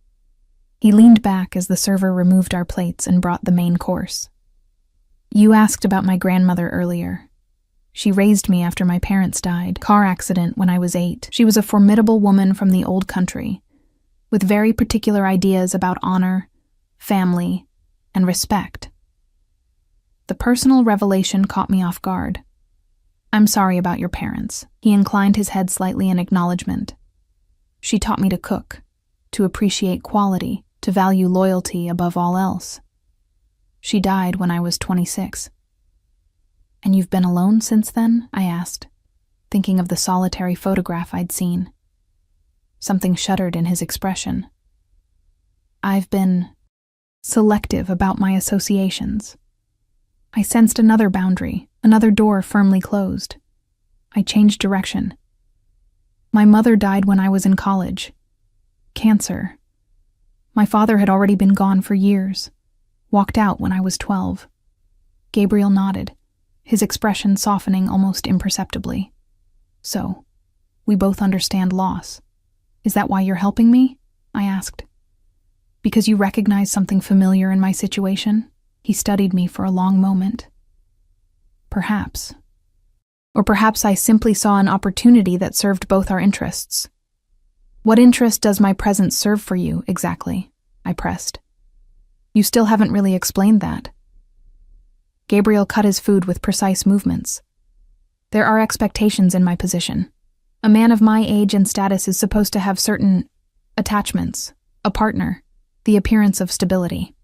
He leaned back as the server removed our plates and brought the main course. You asked about my grandmother earlier. She raised me after my parents died. Car accident when I was 8. She was a formidable woman from the old country, with very particular ideas about honor, family, and respect. The personal revelation caught me off guard. I'm sorry about your parents. He inclined his head slightly in acknowledgement. She taught me to cook, to appreciate quality, to value loyalty above all else. She died when I was 26. And you've been alone since then? I asked, thinking of the solitary photograph I'd seen. Something shuddered in his expression. I've been selective about my associations. I sensed another boundary, another door firmly closed. I changed direction. My mother died when I was in college. Cancer. My father had already been gone for years, walked out when I was 12. Gabriel nodded, his expression softening almost imperceptibly. So, we both understand loss. Is that why you're helping me? I asked. Because you recognize something familiar in my situation? He studied me for a long moment. Perhaps. Or perhaps I simply saw an opportunity that served both our interests. What interest does my presence serve for you, exactly? I pressed. You still haven't really explained that. Gabriel cut his food with precise movements. There are expectations in my position. A man of my age and status is supposed to have certain attachments, a partner, the appearance of stability.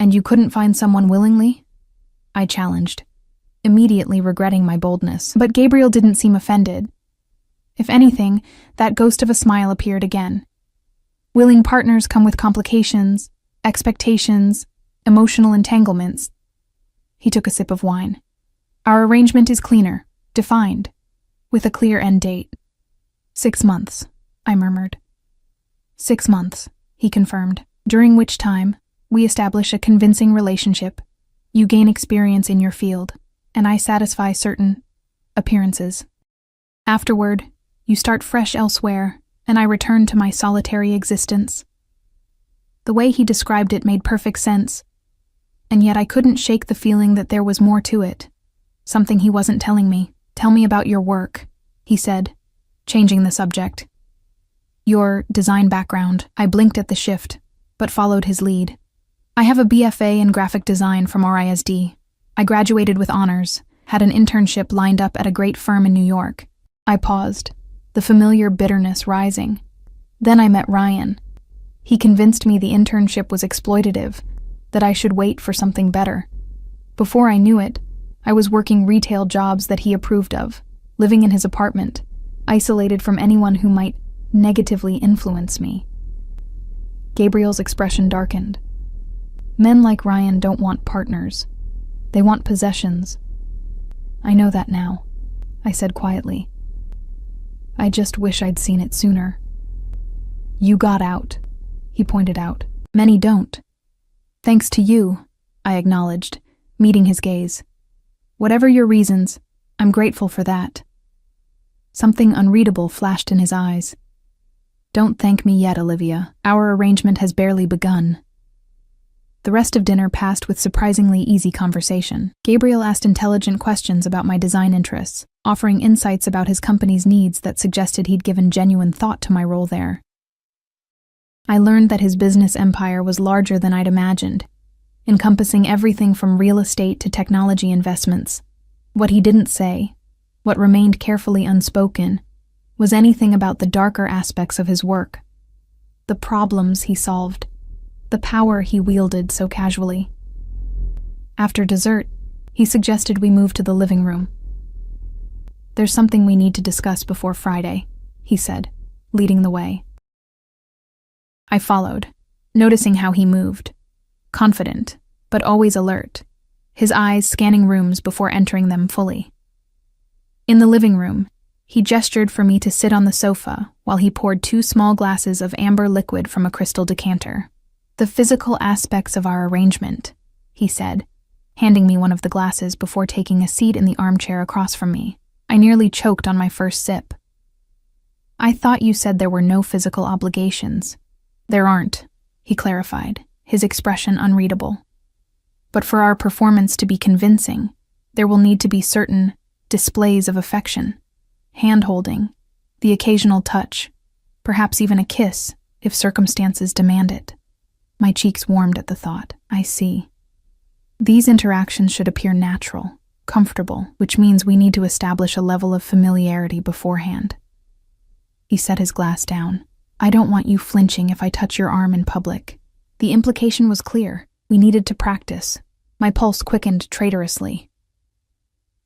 And you couldn't find someone willingly? I challenged, immediately regretting my boldness. But Gabriel didn't seem offended. If anything, that ghost of a smile appeared again. Willing partners come with complications, expectations, emotional entanglements. He took a sip of wine. Our arrangement is cleaner, defined, with a clear end date. 6 months, I murmured. 6 months, he confirmed, during which time we establish a convincing relationship. You gain experience in your field, and I satisfy certain appearances. Afterward, you start fresh elsewhere, and I return to my solitary existence. The way he described it made perfect sense, and yet I couldn't shake the feeling that there was more to it, something he wasn't telling me. Tell me about your work, he said, changing the subject. Your design background. I blinked at the shift, but followed his lead. I have a BFA in graphic design from RISD. I graduated with honors, had an internship lined up at a great firm in New York. I paused, the familiar bitterness rising. Then I met Ryan. He convinced me the internship was exploitative, that I should wait for something better. Before I knew it, I was working retail jobs that he approved of, living in his apartment, isolated from anyone who might negatively influence me. Gabriel's expression darkened. Men like Ryan don't want partners. They want possessions. I know that now, I said quietly. I just wish I'd seen it sooner. You got out, he pointed out. Many don't. Thanks to you, I acknowledged, meeting his gaze. Whatever your reasons, I'm grateful for that. Something unreadable flashed in his eyes. Don't thank me yet, Olivia. Our arrangement has barely begun. The rest of dinner passed with surprisingly easy conversation. Gabriel asked intelligent questions about my design interests, offering insights about his company's needs that suggested he'd given genuine thought to my role there. I learned that his business empire was larger than I'd imagined, encompassing everything from real estate to technology investments. What he didn't say, what remained carefully unspoken, was anything about the darker aspects of his work, the problems he solved, the power he wielded so casually. After dessert, he suggested we move to the living room. There's something we need to discuss before Friday, he said, leading the way. I followed, noticing how he moved, confident, but always alert, his eyes scanning rooms before entering them fully. In the living room, he gestured for me to sit on the sofa while he poured 2 small glasses of amber liquid from a crystal decanter. The physical aspects of our arrangement, he said, handing me one of the glasses before taking a seat in the armchair across from me. I nearly choked on my first sip. I thought you said there were no physical obligations. There aren't, he clarified, his expression unreadable. But for our performance to be convincing, there will need to be certain displays of affection, hand-holding, the occasional touch, perhaps even a kiss, if circumstances demand it. My cheeks warmed at the thought. I see. These interactions should appear natural, comfortable, which means we need to establish a level of familiarity beforehand. He set his glass down. I don't want you flinching if I touch your arm in public. The implication was clear. We needed to practice. My pulse quickened traitorously.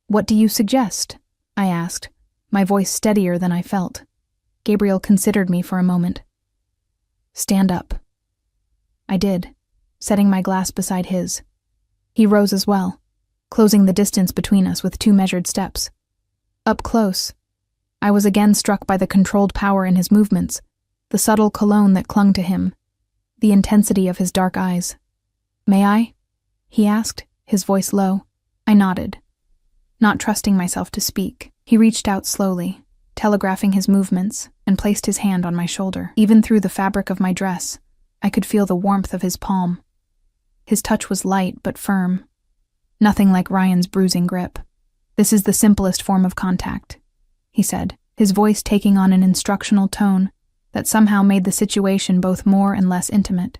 What do you suggest? I asked, my voice steadier than I felt. Gabriel considered me for a moment. Stand up. I did, setting my glass beside his. He rose as well, closing the distance between us with 2 measured steps. Up close, I was again struck by the controlled power in his movements, the subtle cologne that clung to him, the intensity of his dark eyes. May I? He asked, his voice low. I nodded, not trusting myself to speak. He reached out slowly, telegraphing his movements, and placed his hand on my shoulder. Even through the fabric of my dress, I could feel the warmth of his palm. His touch was light but firm, nothing like Ryan's bruising grip. This is the simplest form of contact, he said, his voice taking on an instructional tone that somehow made the situation both more and less intimate.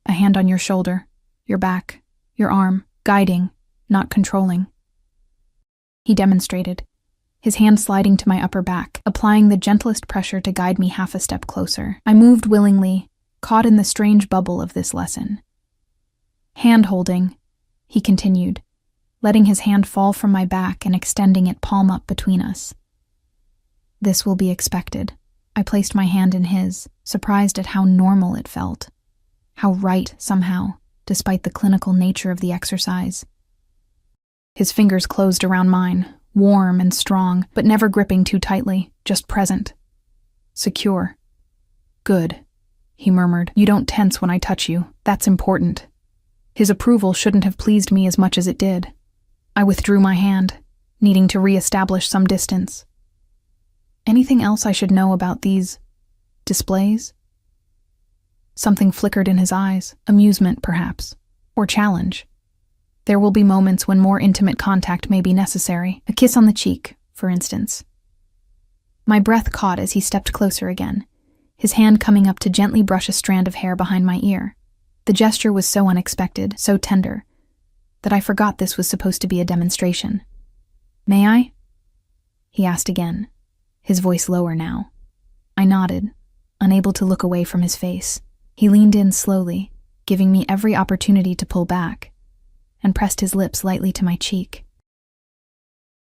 A hand on your shoulder, your back, your arm, guiding, not controlling. He demonstrated, his hand sliding to my upper back, applying the gentlest pressure to guide me half a step closer. I moved willingly, caught in the strange bubble of this lesson. Hand-holding, he continued, letting his hand fall from my back and extending it palm up between us. This will be expected. I placed my hand in his, surprised at how normal it felt. How right, somehow, despite the clinical nature of the exercise. His fingers closed around mine, warm and strong, but never gripping too tightly, just present. Secure. Good, he murmured. You don't tense when I touch you. That's important. His approval shouldn't have pleased me as much as it did. I withdrew my hand, needing to re-establish some distance. Anything else I should know about these displays? Something flickered in his eyes, amusement perhaps, or challenge. There will be moments when more intimate contact may be necessary, a kiss on the cheek, for instance. My breath caught as he stepped closer again, his hand coming up to gently brush a strand of hair behind my ear. The gesture was so unexpected, so tender, that I forgot this was supposed to be a demonstration. May I? He asked again, his voice lower now. I nodded, unable to look away from his face. He leaned in slowly, giving me every opportunity to pull back. and pressed his lips lightly to my cheek.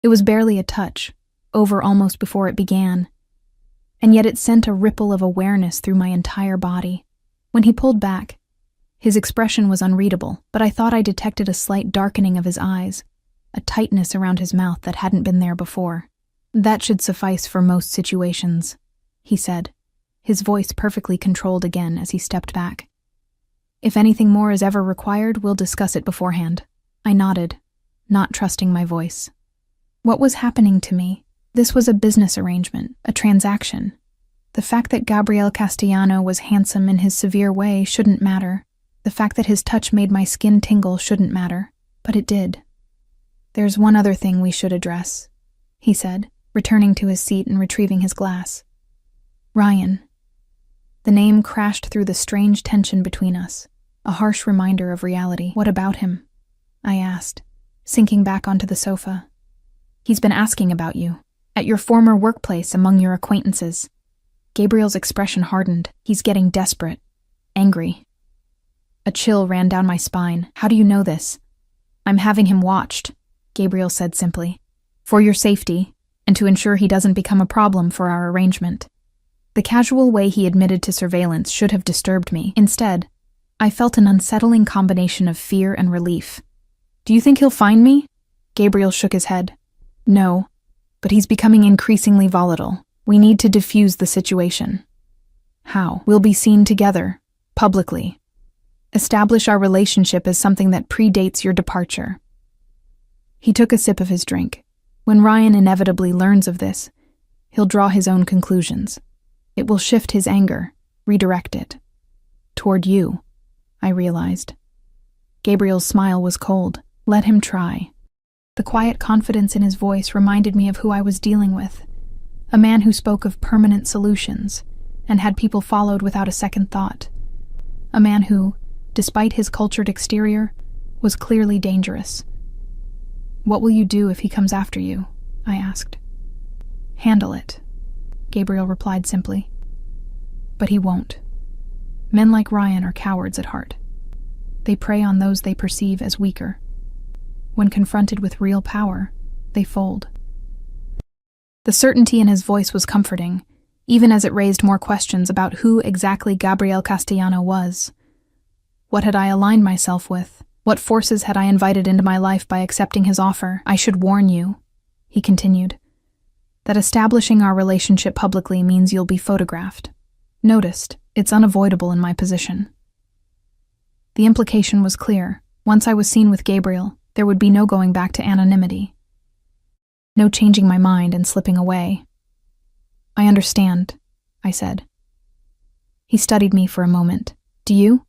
It was barely a touch, over almost before it began, and yet it sent a ripple of awareness through my entire body. When he pulled back, his expression was unreadable, but I thought I detected a slight darkening of his eyes, a tightness around his mouth that hadn't been there before. "That should suffice for most situations," he said, his voice perfectly controlled again as he stepped back. "If anything more is ever required, we'll discuss it beforehand." I nodded, not trusting my voice. What was happening to me? This was a business arrangement, a transaction. The fact that Gabriel Castellano was handsome in his severe way shouldn't matter. The fact that his touch made my skin tingle shouldn't matter, but it did. "There's one other thing we should address," he said, returning to his seat and retrieving his glass. "Ryan." The name crashed through the strange tension between us, a harsh reminder of reality. "What about him?" I asked, sinking back onto the sofa. "He's been asking about you, at your former workplace among your acquaintances." Gabriel's expression hardened. He's getting desperate, angry. A chill ran down my spine. "How do you know this?" "I'm having him watched," Gabriel said simply, "for your safety, and to ensure he doesn't become a problem for our arrangement." The casual way he admitted to surveillance should have disturbed me. Instead, I felt an unsettling combination of fear and relief. "Do you think he'll find me?" Gabriel shook his head. "No, but he's becoming increasingly volatile. We need to defuse the situation." "How?" "We'll be seen together, publicly. Establish our relationship as something that predates your departure." He took a sip of his drink. "When Ryan inevitably learns of this, he'll draw his own conclusions. It will shift his anger, redirect it. Toward you," I realized. Gabriel's smile was cold. "Let him try." The quiet confidence in his voice reminded me of who I was dealing with, a man who spoke of permanent solutions and had people followed without a second thought. A man who, despite his cultured exterior, was clearly dangerous. "What will you do if he comes after you?" I asked. "Handle it," Gabriel replied simply. "But he won't. Men like Ryan are cowards at heart. They prey on those they perceive as weaker. When confronted with real power, they fold." The certainty in his voice was comforting, even as it raised more questions about who exactly Gabriel Castellano was. What had I aligned myself with? What forces had I invited into my life by accepting his offer? "I should warn you," he continued, "that establishing our relationship publicly means you'll be photographed. Noticed, it's unavoidable in my position." The implication was clear. Once I was seen with Gabriel, there would be no going back to anonymity. No changing my mind and slipping away. "I understand," I said. He studied me for a moment. "Do you?"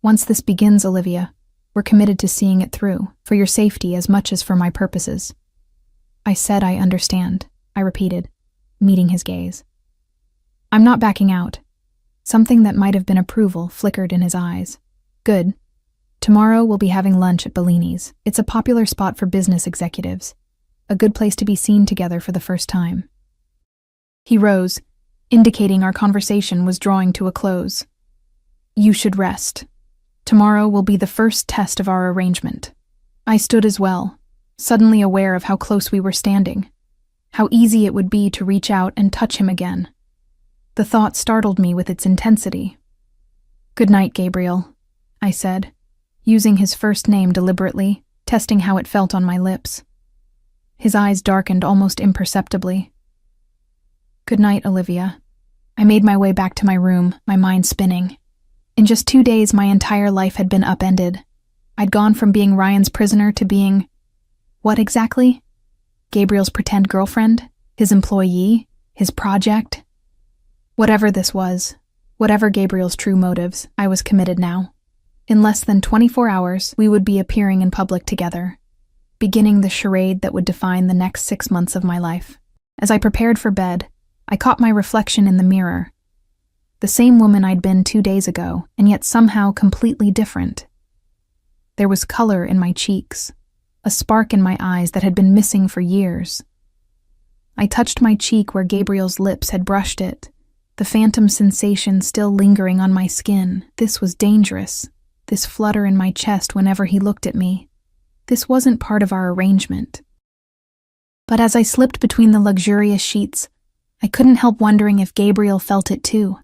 "Once this begins, Olivia, we're committed to seeing it through, for your safety as much as for my purposes." "I said I understand," I repeated, meeting his gaze. "I'm not backing out." Something that might have been approval flickered in his eyes. "Good. Tomorrow we'll be having lunch at Bellini's. It's a popular spot for business executives. A good place to be seen together for the first time." He rose, indicating our conversation was drawing to a close. "You should rest. Tomorrow will be the first test of our arrangement." I stood as well, suddenly aware of how close we were standing, how easy it would be to reach out and touch him again. The thought startled me with its intensity. "Good night, Gabriel," I said, using his first name deliberately, testing how it felt on my lips. His eyes darkened almost imperceptibly. "Good night, Olivia." I made my way back to my room, my mind spinning. In just 2 days, my entire life had been upended. I'd gone from being Ryan's prisoner to being... what exactly? Gabriel's pretend girlfriend? His employee? His project? Whatever this was, whatever Gabriel's true motives, I was committed now. In less than 24 hours, we would be appearing in public together, beginning the charade that would define the next 6 months of my life. As I prepared for bed, I caught my reflection in the mirror. The same woman I'd been 2 days ago, and yet somehow completely different. There was color in my cheeks, a spark in my eyes that had been missing for years. I touched my cheek where Gabriel's lips had brushed it, the phantom sensation still lingering on my skin. This was dangerous, this flutter in my chest whenever he looked at me. This wasn't part of our arrangement. But as I slipped between the luxurious sheets, I couldn't help wondering if Gabriel felt it too.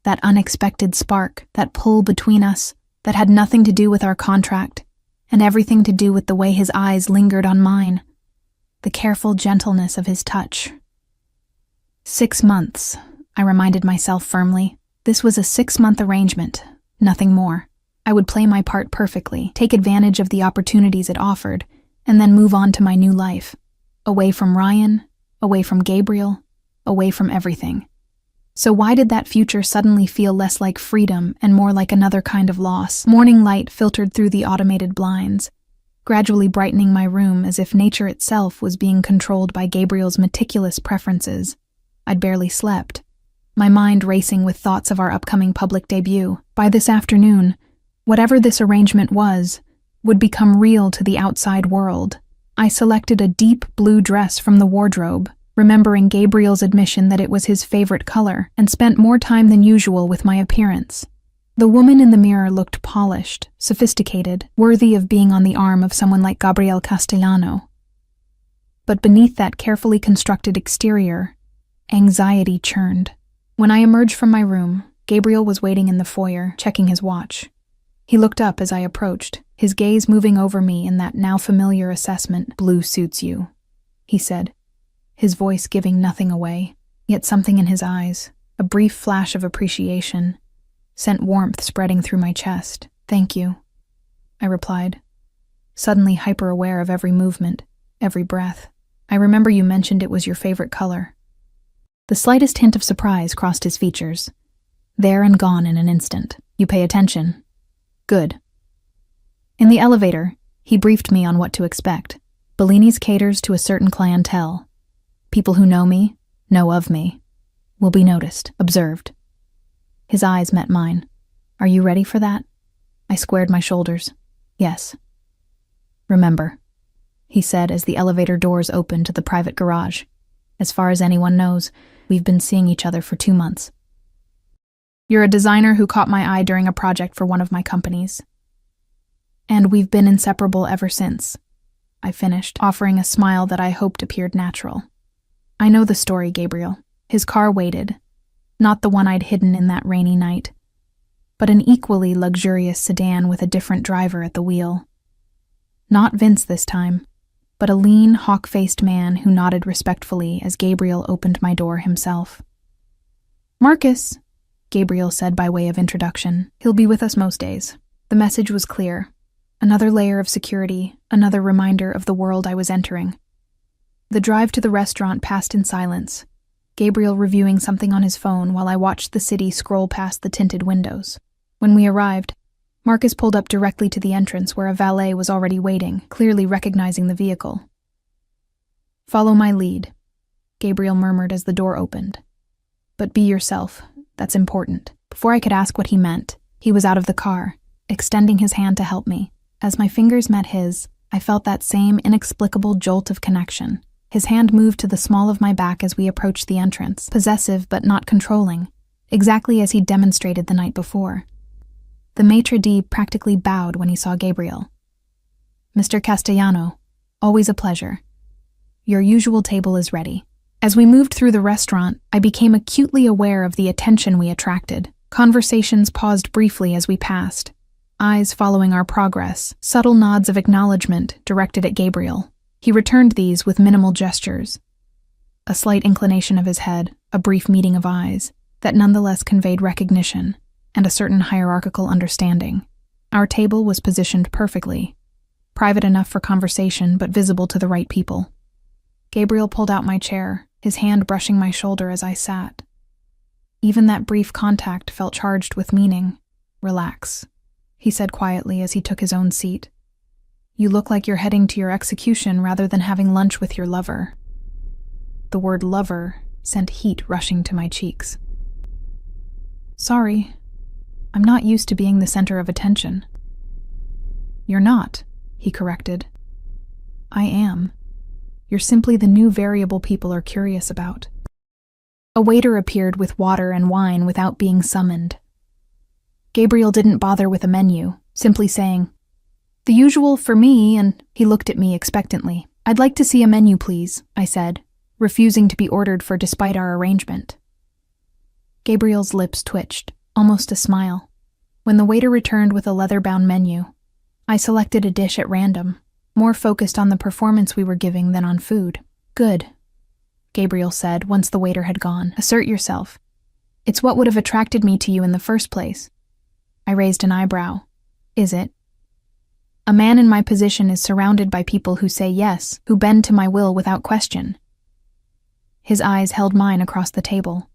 That unexpected spark, that pull between us, that had nothing to do with our contract, and everything to do with the way his eyes lingered on mine, the careful gentleness of his touch. 6 months, I reminded myself firmly. This was a 6-month arrangement, nothing more. I would play my part perfectly, take advantage of the opportunities it offered, and then move on to my new life. Away from Ryan, away from Gabriel, away from everything. So why did that future suddenly feel less like freedom and more like another kind of loss? Morning light filtered through the automated blinds, gradually brightening my room as if nature itself was being controlled by Gabriel's meticulous preferences. I'd barely slept, my mind racing with thoughts of our upcoming public debut. By this afternoon, whatever this arrangement was, would become real to the outside world. I selected a deep blue dress from the wardrobe, remembering Gabriel's admission that it was his favorite color, and spent more time than usual with my appearance. The woman in the mirror looked polished, sophisticated, worthy of being on the arm of someone like Gabriel Castellano. But beneath that carefully constructed exterior, anxiety churned. When I emerged from my room, Gabriel was waiting in the foyer, checking his watch. He looked up as I approached, his gaze moving over me in that now familiar assessment. "Blue suits you," he said, his voice giving nothing away, yet something in his eyes, a brief flash of appreciation, sent warmth spreading through my chest. "Thank you," I replied, suddenly hyper-aware of every movement, every breath. "I remember you mentioned it was your favorite color." The slightest hint of surprise crossed his features. There and gone in an instant. "You pay attention. Good." In the elevator, he briefed me on what to expect. Bellini's caters to a certain clientele. People who know me, know of me, will be noticed, observed. His eyes met mine. "Are you ready for that?" I squared my shoulders. "Yes." "Remember," he said as the elevator doors opened to the private garage. "As far as anyone knows, we've been seeing each other for 2 months. You're a designer who caught my eye during a project for one of my companies. And we've been inseparable ever since," I finished, offering a smile that I hoped appeared natural. "I know the story, Gabriel." His car waited, not the one I'd hidden in that rainy night, but an equally luxurious sedan with a different driver at the wheel. Not Vince this time, but a lean, hawk-faced man who nodded respectfully as Gabriel opened my door himself. "Marcus," Gabriel said by way of introduction. "He'll be with us most days." The message was clear. Another layer of security, another reminder of the world I was entering. The drive to the restaurant passed in silence, Gabriel reviewing something on his phone while I watched the city scroll past the tinted windows. When we arrived, Marcus pulled up directly to the entrance where a valet was already waiting, clearly recognizing the vehicle. "Follow my lead," Gabriel murmured as the door opened. "But be yourself. That's important." Before I could ask what he meant, he was out of the car, extending his hand to help me. As my fingers met his, I felt that same inexplicable jolt of connection. His hand moved to the small of my back as we approached the entrance, possessive but not controlling, exactly as he'd demonstrated the night before. The maitre d' practically bowed when he saw Gabriel. "Mr. Castellano, always a pleasure. Your usual table is ready." As we moved through the restaurant, I became acutely aware of the attention we attracted. Conversations paused briefly as we passed, eyes following our progress, subtle nods of acknowledgement directed at Gabriel. He returned these with minimal gestures. A slight inclination of his head, a brief meeting of eyes, that nonetheless conveyed recognition and a certain hierarchical understanding. Our table was positioned perfectly, private enough for conversation but visible to the right people. Gabriel pulled out my chair, his hand brushing my shoulder as I sat. Even that brief contact felt charged with meaning. "Relax," he said quietly as he took his own seat. "You look like you're heading to your execution rather than having lunch with your lover." The word lover sent heat rushing to my cheeks. "Sorry, I'm not used to being the center of attention." "You're not," he corrected. "I am. You're simply the new variable people are curious about." A waiter appeared with water and wine without being summoned. Gabriel didn't bother with a menu, simply saying, The usual for me, and he looked at me expectantly. I'd like to see a menu, please, I said, refusing to be ordered for despite our arrangement. Gabriel's lips twitched, almost a smile. When the waiter returned with a leather-bound menu, I selected a dish at random, more focused on the performance we were giving than on food. Good, Gabriel said once the waiter had gone. Assert yourself. It's what would have attracted me to you in the first place. I raised an eyebrow. Is it? A man in my position is surrounded by people who say yes, who bend to my will without question. His eyes held mine across the table.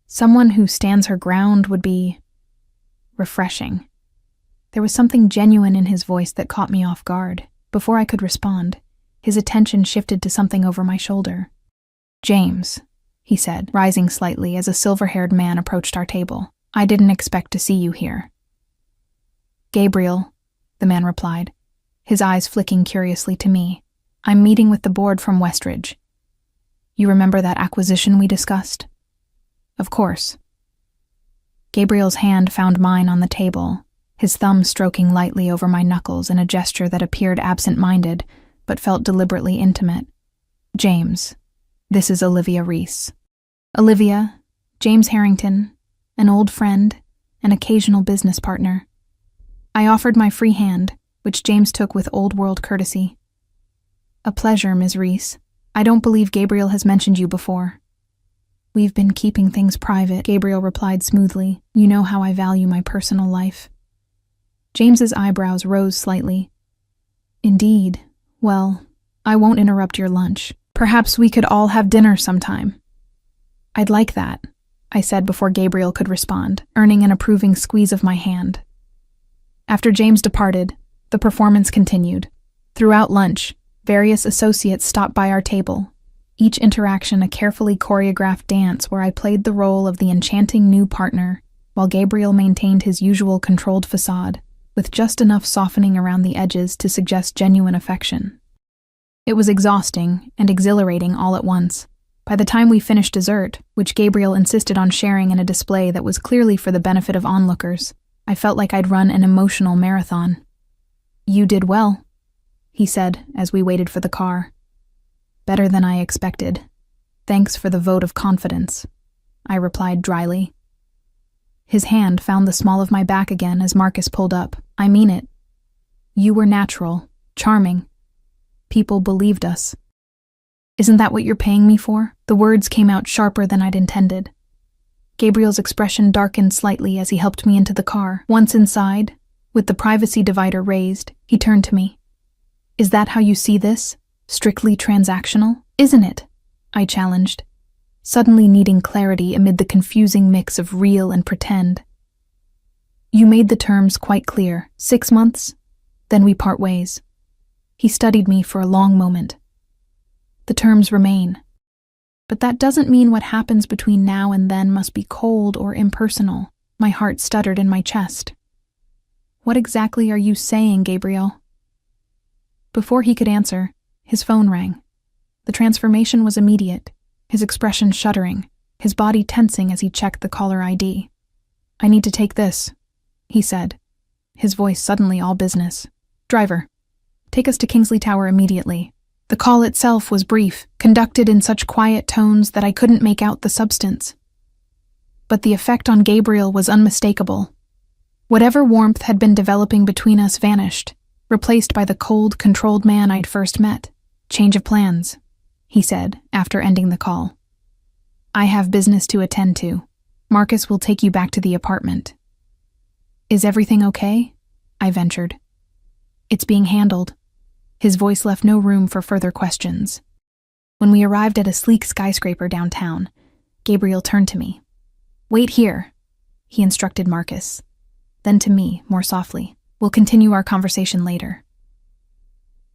Someone who stands her ground would be refreshing. There was something genuine in his voice that caught me off guard. Before I could respond, his attention shifted to something over my shoulder. James, he said, rising slightly as a silver-haired man approached our table. I didn't expect to see you here. Gabriel, the man replied, his eyes flicking curiously to me. I'm meeting with the board from Westridge. You remember that acquisition we discussed? Of course. Gabriel's hand found mine on the table, his thumb stroking lightly over my knuckles in a gesture that appeared absent-minded, but felt deliberately intimate. James, this is Olivia Reese. Olivia, James Harrington, an old friend, an occasional business partner. I offered my free hand, which James took with old-world courtesy. A pleasure, Ms. Reese. I don't believe Gabriel has mentioned you before. We've been keeping things private, Gabriel replied smoothly. You know how I value my personal life. James's eyebrows rose slightly. Indeed. Well, I won't interrupt your lunch. Perhaps we could all have dinner sometime. I'd like that, I said before Gabriel could respond, earning an approving squeeze of my hand. After James departed, the performance continued. Throughout lunch, various associates stopped by our table, each interaction a carefully choreographed dance where I played the role of the enchanting new partner, while Gabriel maintained his usual controlled facade, with just enough softening around the edges to suggest genuine affection. It was exhausting and exhilarating all at once. By the time we finished dessert, which Gabriel insisted on sharing in a display that was clearly for the benefit of onlookers, I felt like I'd run an emotional marathon. You did well, he said as we waited for the car. Better than I expected. Thanks for the vote of confidence, I replied dryly. His hand found the small of my back again as Marcus pulled up. I mean it. You were natural, charming. People believed us. Isn't that what you're paying me for? The words came out sharper than I'd intended. Gabriel's expression darkened slightly as he helped me into the car. Once inside, with the privacy divider raised, he turned to me. Is that how you see this? Strictly transactional? Isn't it? I challenged, suddenly needing clarity amid the confusing mix of real and pretend. You made the terms quite clear. 6 months, then we part ways. He studied me for a long moment. The terms remain. But that doesn't mean what happens between now and then must be cold or impersonal. My heart stuttered in my chest. What exactly are you saying, Gabriel? Before he could answer, his phone rang. The transformation was immediate, his expression shuddering, his body tensing as he checked the caller ID. I need to take this, he said, his voice suddenly all business. Driver, take us to Kingsley Tower immediately. The call itself was brief, conducted in such quiet tones that I couldn't make out the substance. But the effect on Gabriel was unmistakable. Whatever warmth had been developing between us vanished, replaced by the cold, controlled man I'd first met. Change of plans, he said, after ending the call. I have business to attend to. Marcus will take you back to the apartment. Is everything okay? I ventured. It's being handled. His voice left no room for further questions. When we arrived at a sleek skyscraper downtown, Gabriel turned to me. Wait here, he instructed Marcus. Then to me, more softly. We'll continue our conversation later.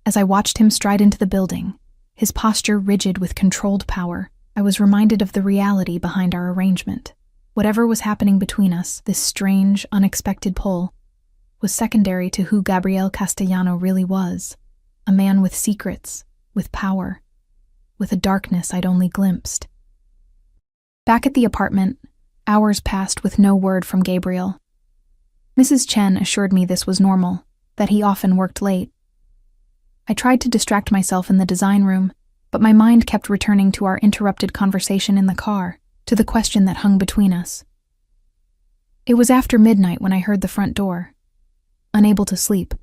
As I watched him stride into the building, his posture rigid with controlled power, I was reminded of the reality behind our arrangement. Whatever was happening between us, this strange, unexpected pull, was secondary to who Gabriel Castellano really was. A man with secrets, with power, with a darkness I'd only glimpsed. Back at the apartment, hours passed with no word from Gabriel. Mrs. Chen assured me this was normal. that he often worked late. I tried to distract myself in the design room, but my mind kept returning to our interrupted conversation in the car, to the question that hung between us. It was after midnight when I heard the front door. Unable to sleep,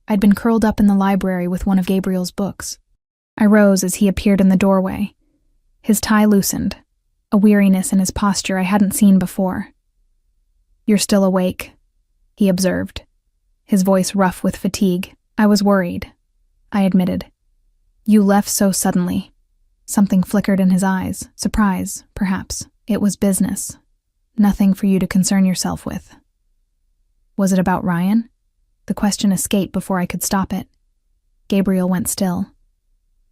I'd been curled up in the library with one of Gabriel's books. I rose as he appeared in the doorway. His tie loosened, a weariness in his posture I hadn't seen before. "You're still awake," he observed, his voice rough with fatigue. "I was worried," I admitted. "You left so suddenly." Something flickered in his eyes. Surprise, perhaps. "It was business. Nothing for you to concern yourself with." Was it about Ryan? The question escaped before I could stop it. Gabriel went still.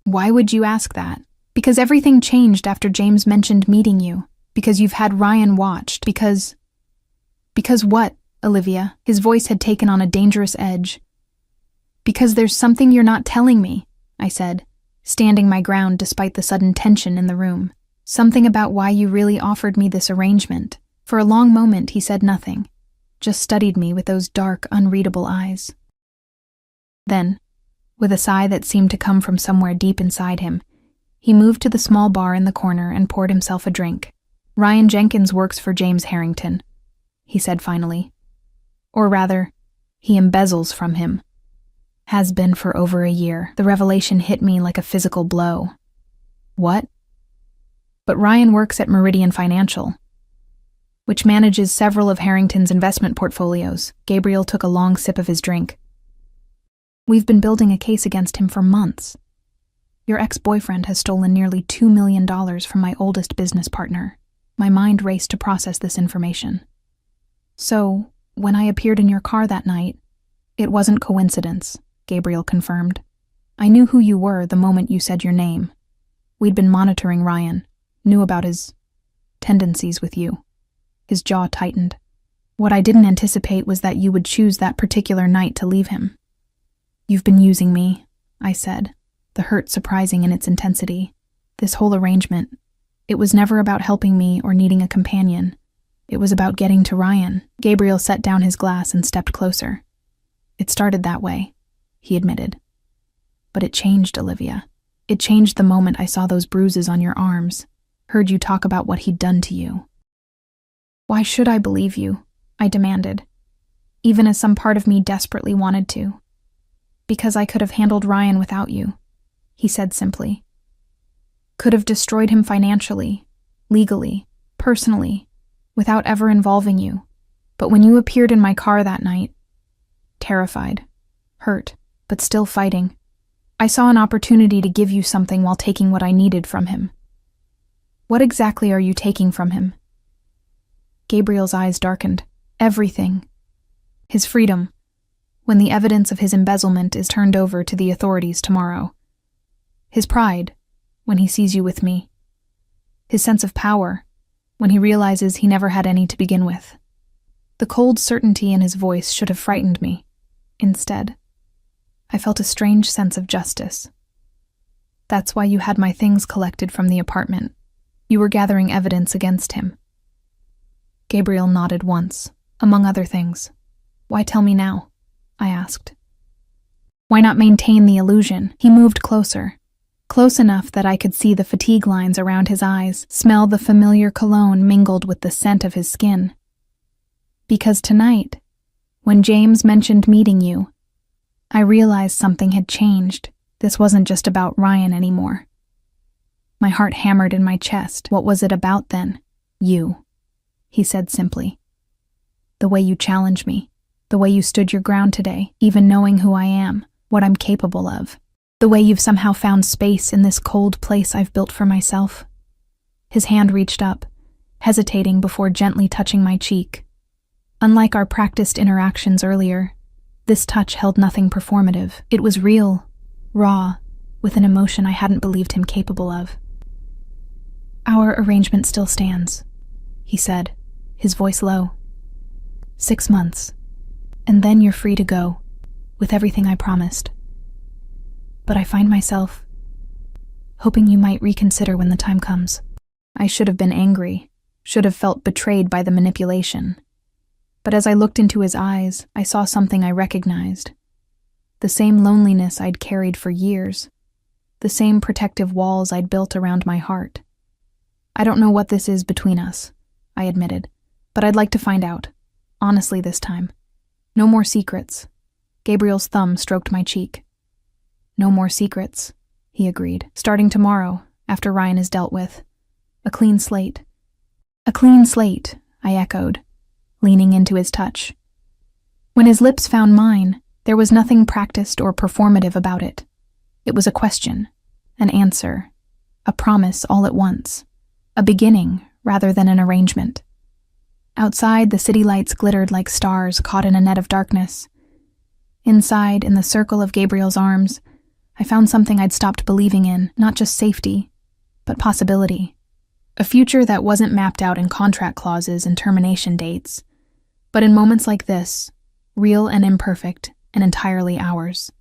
"Why would you ask that?" "Because everything changed after James mentioned meeting you. Because you've had Ryan watched. Because what, Olivia?" His voice had taken on a dangerous edge. "Because there's something you're not telling me," I said, standing my ground despite the sudden tension in the room. "Something about why you really offered me this arrangement." For a long moment he said nothing, just studied me with those dark, unreadable eyes. Then, with a sigh that seemed to come from somewhere deep inside him, he moved to the small bar in the corner and poured himself a drink. "Ryan Jenkins works for James Harrington," he said finally. "Or rather, he embezzles from him. Has been for over a year." The revelation hit me like a physical blow. "What?" "But Ryan works at Meridian Financial, which manages several of Harrington's investment portfolios." Gabriel took a long sip of his drink. "We've been building a case against him for months. Your ex-boyfriend has stolen nearly $2 million from my oldest business partner." My mind raced to process this information. "So, when I appeared in your car that night, it wasn't coincidence," Gabriel confirmed. "I knew who you were the moment you said your name. We'd been monitoring Ryan, knew about his tendencies with you." His jaw tightened. "What I didn't anticipate was that you would choose that particular night to leave him." "You've been using me," I said, the hurt surprising in its intensity. "This whole arrangement, it was never about helping me or needing a companion. It was about getting to Ryan." Gabriel set down his glass and stepped closer. "It started that way," he admitted. "But it changed, Olivia. It changed the moment I saw those bruises on your arms, heard you talk about what he'd done to you." "Why should I believe you?" I demanded, even as some part of me desperately wanted to. "Because I could have handled Ryan without you," he said simply. "Could have destroyed him financially, legally, personally, without ever involving you. But when you appeared in my car that night, terrified, hurt, but still fighting, I saw an opportunity to give you something while taking what I needed from him." "What exactly are you taking from him?" Gabriel's eyes darkened. "Everything. His freedom, when the evidence of his embezzlement is turned over to the authorities tomorrow. His pride, when he sees you with me. His sense of power, when he realizes he never had any to begin with." The cold certainty in his voice should have frightened me. Instead, I felt a strange sense of justice. "That's why you had my things collected from the apartment. You were gathering evidence against him." Gabriel nodded once, among other things. "Why tell me now?" I asked. "Why not maintain the illusion?" He moved closer, close enough that I could see the fatigue lines around his eyes, smell the familiar cologne mingled with the scent of his skin. "Because tonight, when James mentioned meeting you, I realized something had changed. This wasn't just about Ryan anymore." My heart hammered in my chest. "What was it about then?" "You," he said simply. "The way you challenged me, the way you stood your ground today, even knowing who I am, what I'm capable of. The way you've somehow found space in this cold place I've built for myself." His hand reached up, hesitating before gently touching my cheek. Unlike our practiced interactions earlier, this touch held nothing performative. It was real, raw, with an emotion I hadn't believed him capable of. "Our arrangement still stands," he said, his voice low. 6 months, and then you're free to go, with everything I promised. But I find myself hoping you might reconsider when the time comes." I should have been angry, should have felt betrayed by the manipulation. But as I looked into his eyes, I saw something I recognized. the same loneliness I'd carried for years, the same protective walls I'd built around my heart. I don't know what this is between us, I admitted, but I'd like to find out, honestly this time. No more secrets. Gabriel's thumb stroked my cheek. No more secrets, he agreed. Starting tomorrow, after Ryan is dealt with. A clean slate. A clean slate, I echoed, leaning into his touch. When his lips found mine, there was nothing practiced or performative about it. It was a question, an answer, a promise all at once, a beginning rather than an arrangement. Outside, the city lights glittered like stars caught in a net of darkness. Inside, in the circle of Gabriel's arms, I found something I'd stopped believing in, not just safety, but possibility. A future that wasn't mapped out in contract clauses and termination dates, but in moments like this, real and imperfect, and entirely ours.